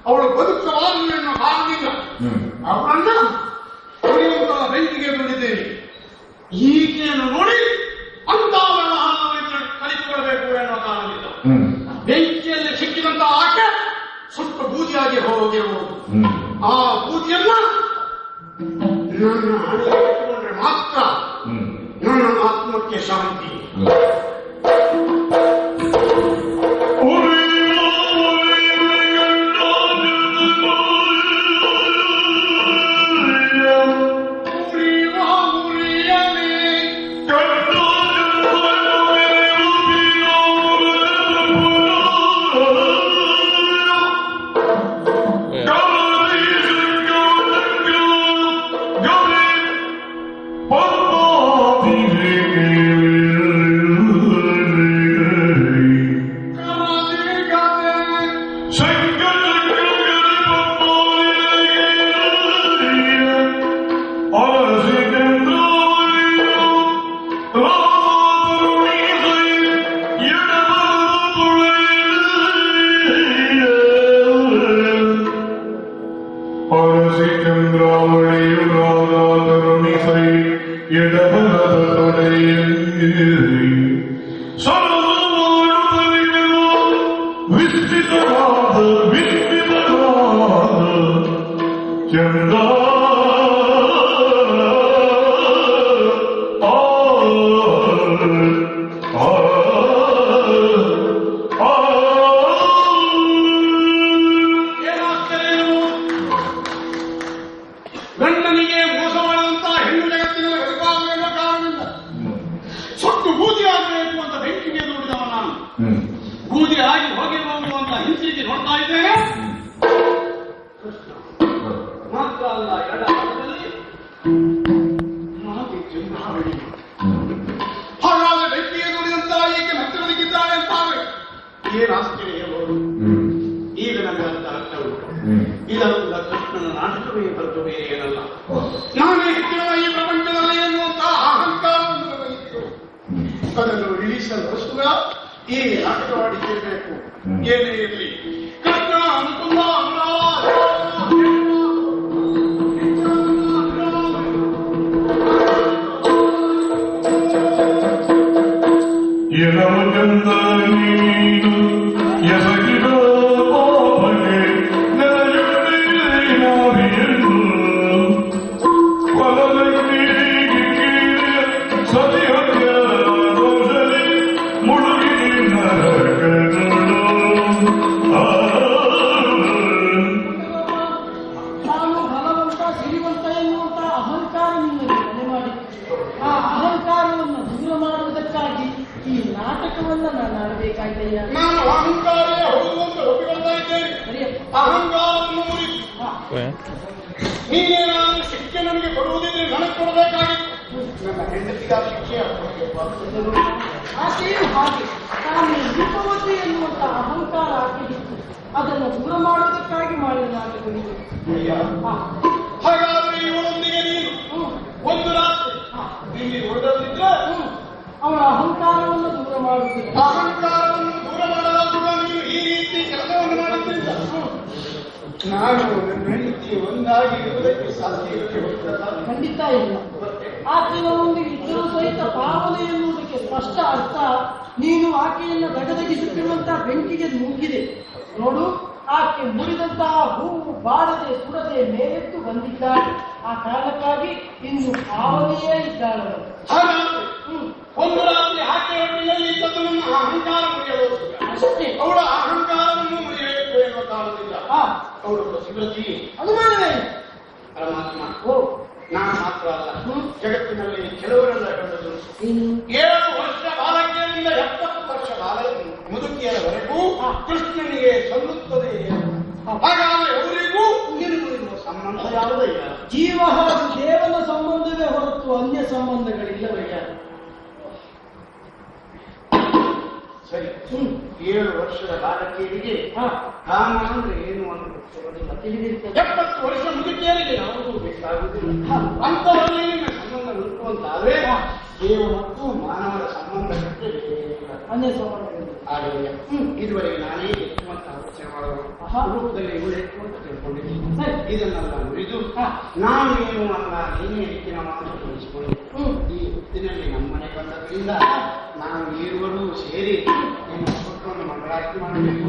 ಅವಳು ಬದುಕವಾದನ್ನು ಕಾರಣದಿಂದ ಅವರನ್ನ ಕುಡಿಯುವಂತಹ ಬೆಂಕಿಗೆ ದುಡಿದ್ದೇನೆ. ಈಕೆಯನ್ನು ನೋಡಿ ಅಂತ ವ್ಯವಹಾರವನ್ನು ಕಲಿತುಕೊಳ್ಬೇಕು ಎನ್ನುವ ಕಾರಣದಿಂದ ಬೆಂಕಿಯಲ್ಲಿ ಸಿಕ್ಕಿದಂತಹ ಆಕೆ ಸುಟ್ಟು ಬೂದಿಯಾಗಿ ಹೋಗಿರಬಹುದು. ಆ ಬೂದಿಯನ್ನ ನನ್ನ ಹಣೆಗೆ ಇಟ್ಟುಕೊಂಡ್ರೆ ಮಾತ್ರ ನನ್ನ ಆತ್ಮಕ್ಕೆ ಶಾಂತಿ. ಗಂಡನಿಗೆ ಮೋಸ ಮಾಡುವಂತಹ ಹೆಣ್ಣು ಜಗತ್ತಿನಲ್ಲಿ ಬದುಕಾಗುವ ಕಾರಣದಿಂದ ಸುಟ್ಟು ಬೂದಿಯಾಗಬೇಕು ಅಂತ ಬೆಂಕಿಗೆ ದುಡಿದವ ನಾನು. ಬೂದಿ ಆಗಿ ಹೋಗಿರಬಹುದು ಅಂತ ಹಿಂತಿರುಗಿ ನೋಡ್ತಾ ಇದ್ದೇನೆ. ಮಾತ್ರ ಅಲ್ಲ, ಎಡ ಭಾಗದಲ್ಲಿ ಹಾಗಾದ್ರೆ ಬೆಂಕಿಗೆ ದುಡಿದಂತಹ ಈಕೆ ಮತ್ತೆ ಬದುಕಿದ್ದಾಳೆ ಅಂತಾದ್ರೆ ಏನು ಆಶ್ಚರ್ಯ ಇರಬಹುದು. ಈಗ ನನಗೆ ಅಂತ ಅರ್ಥ ಉಂಟು. ಇದರಿಂದ ಕೃಷ್ಣನ ನಾಟಕವೇ ಹೊರತು ಬೇರೆ ಏನಲ್ಲ. ನಾನೇ ಹೆಚ್ಚಿನ ಈ ಪ್ರಪಂಚದಲ್ಲಿ ಎನ್ನುವಂತಹ ಅಹಂಕಾರವನ್ನು ಬಯಸಿತು. ಅದನ್ನು ಇಳಿಸಲು ಸುಗ ಈ ನಾಟಕವಾಡಿಸಿರಬೇಕು. ಏನೇ ಇರಲಿ, ಕೃಷ್ಣ ಅನುಕೂಲ ಮುಳುಗಿ ಅಹಂಕಾರವನ್ನು ಮುರಿದು ನೀನೇ ನಾನು ಶಿಕ್ಷೆ ನನಗೆ ಕೊಡುವುದಿದ್ರೆ ನನಗೆ ಕೊಡಬೇಕಾಗಿತ್ತು. ನನ್ನ ಹೆಂಡತಿಗೆ ಶಿಕ್ಷೆ ಆಕೆಯೂ ಹಾಗೆ ತಾನು ರೂಪವತಿ ಎನ್ನುವಂತ ಅಹಂಕಾರ ಆಕೆಗಿತ್ತು. ಅದನ್ನು ದೂರ ಮಾಡುವುದಕ್ಕಾಗಿ ಮಾಡಿದ ನಾಟಕವಿದೆ. ಹಾಗಾದ್ರೆ ಇವರೊಂದಿಗೆ ನೀನು ಒಂದು ರಾತ್ರಿ ಇಲ್ಲಿ ಹೊರಡಲಿದ್ರೆ ಅವಳ ಅಹಂಕಾರವನ್ನು ದೂರ ಮಾಡುತ್ತಿಲ್ಲ. ಅಹಂಕಾರವನ್ನು ದೂರ ಮಾಡಲಾಗುವ ನೀನು ಈ ರೀತಿ ಕೆಲಸವನ್ನು ಮಾಡುತ್ತಿಲ್ಲ. ನಾನು ನನ್ನ ಹೆಂಡತಿ ಒಂದಾಗಿ ಇರುವುದಕ್ಕೆ ಸಾಧ್ಯ ಖಂಡಿತ ಇಲ್ಲ. ಆಕೆಯ ಒಂದು ಇದ್ದರೂ ಸಹಿತ ಭಾವನೆ ಎನ್ನುವುದಕ್ಕೆ ಸ್ಪಷ್ಟ ಅರ್ಥ ನೀನು ಆಕೆಯನ್ನು ದಗದಗಿಸುತ್ತಿರುವಂತಹ ಬೆಂಕಿಗೆ ನುಗ್ಗಿದೆ ನೋಡು. ಆಕೆ ಮುರಿದಂತಹ ಹೂವು ಬಾಡದೆ ಸುಡದೆ ಮೇಲೆತ್ತು ಬಂದಿದ್ದಾಳೆ. ಆ ಕಾರಣಕ್ಕಾಗಿ ಇನ್ನು ಭಾವನೆಯೇ ಇದ್ದಾಳೆ. ಒಂದು ರಾತ್ರಿ ಆಕೆ ಹೊಟ್ಟೆಯಲ್ಲಿ ಇದ್ದದ್ದು ನನ್ನ ಅಹಂಕಾರ ಮುರಿಯಬಹುದು. ಅಷ್ಟೇ ಅವಳ ಅಹಂಕಾರವನ್ನು ಮುರಿಯಬೇಕು ಎನ್ನುವ ಕಾರಣದಿಂದ ಅವಳು ಪ್ರತಿವೃತ್ತಿ ಅನುಮಾನವೇ ಪರಮಾತ್ಮ. ನಾನು ಮಾತ್ರ ಅಲ್ಲ, ಜಗತ್ತಿನಲ್ಲಿ ಕೆಲವರೆಲ್ಲ ಹೇಳುವುದು 7 ವರ್ಷ ಬಾಲಕಿಯರಿಂದ 70 ವರ್ಷ ಮುದುಕಿಯರವರೆಗೂ ಕೃಷ್ಣನಿಗೆ ಸಲ್ಲುತ್ತದೆ. ಹಾಗಾದರೆ ಅವರಿಗೂ ನೀರಿಗೂ ಸಂಬಂಧ ಯಾವುದೇ ಇಲ್ಲ. ಜೀವ ಹಾಗೂ ದೇವನ ಸಂಬಂಧವೇ ಹೊರತು ಅನ್ಯ ಸಂಬಂಧಗಳಿಲ್ಲವೇ? ಸರಿ, 7 ವರ್ಷದ ಬಾಲಕಿಯರಿಗೆ ಕಾಮ ಅಂದ್ರೆ ಏನು ಅಂತ ತಿಳಿದಿರ್ತದೆ. 70 ವರ್ಷ ಮುದುಕಿಯರಿಗೆ ಯಾವುದೂ ಬೇಕಾಗುವುದಿಲ್ಲ. ಅಂತವರಲ್ಲಿ ಸಂಬಂಧ ಉಂಟುವಂತಾದ್ರೆ ದೇವ ಮತ್ತು ಮಾನವರ ಸಂಬಂಧ ಅನ್ಯ ಸಂಬಂಧಗಳು. ಆದರೆ ಇದುವರೆಗೆ ನಾನೇ ಹೆಚ್ಚುವಂತ ಆಲೋಚನೆ ಮಾಡುವ ರೂಪದಲ್ಲಿ ಇವಳು ಹೆಚ್ಚುವಂತ ತಿಳ್ಕೊಂಡಿದ್ದೀನಿ. ಇದನ್ನೆಲ್ಲ ಮುರಿದು ನಾನು ಏನು ಅಲ್ಲ ನೀನೇ ಹೆಚ್ಚಿನ ಮಾತು ತೋರಿಸಿಕೊಂಡು ಈ ಹೊತ್ತಿನಲ್ಲಿ ನಮ್ಮನೆ ಬಂದದ್ರಿಂದ ನಾವು ಇರುವರು ಸೇರಿ ನಿಮ್ಮ ಮಕ್ಕಳನ್ನು ಮಂಗಳಾರತಿ ಮಾಡಬೇಕು.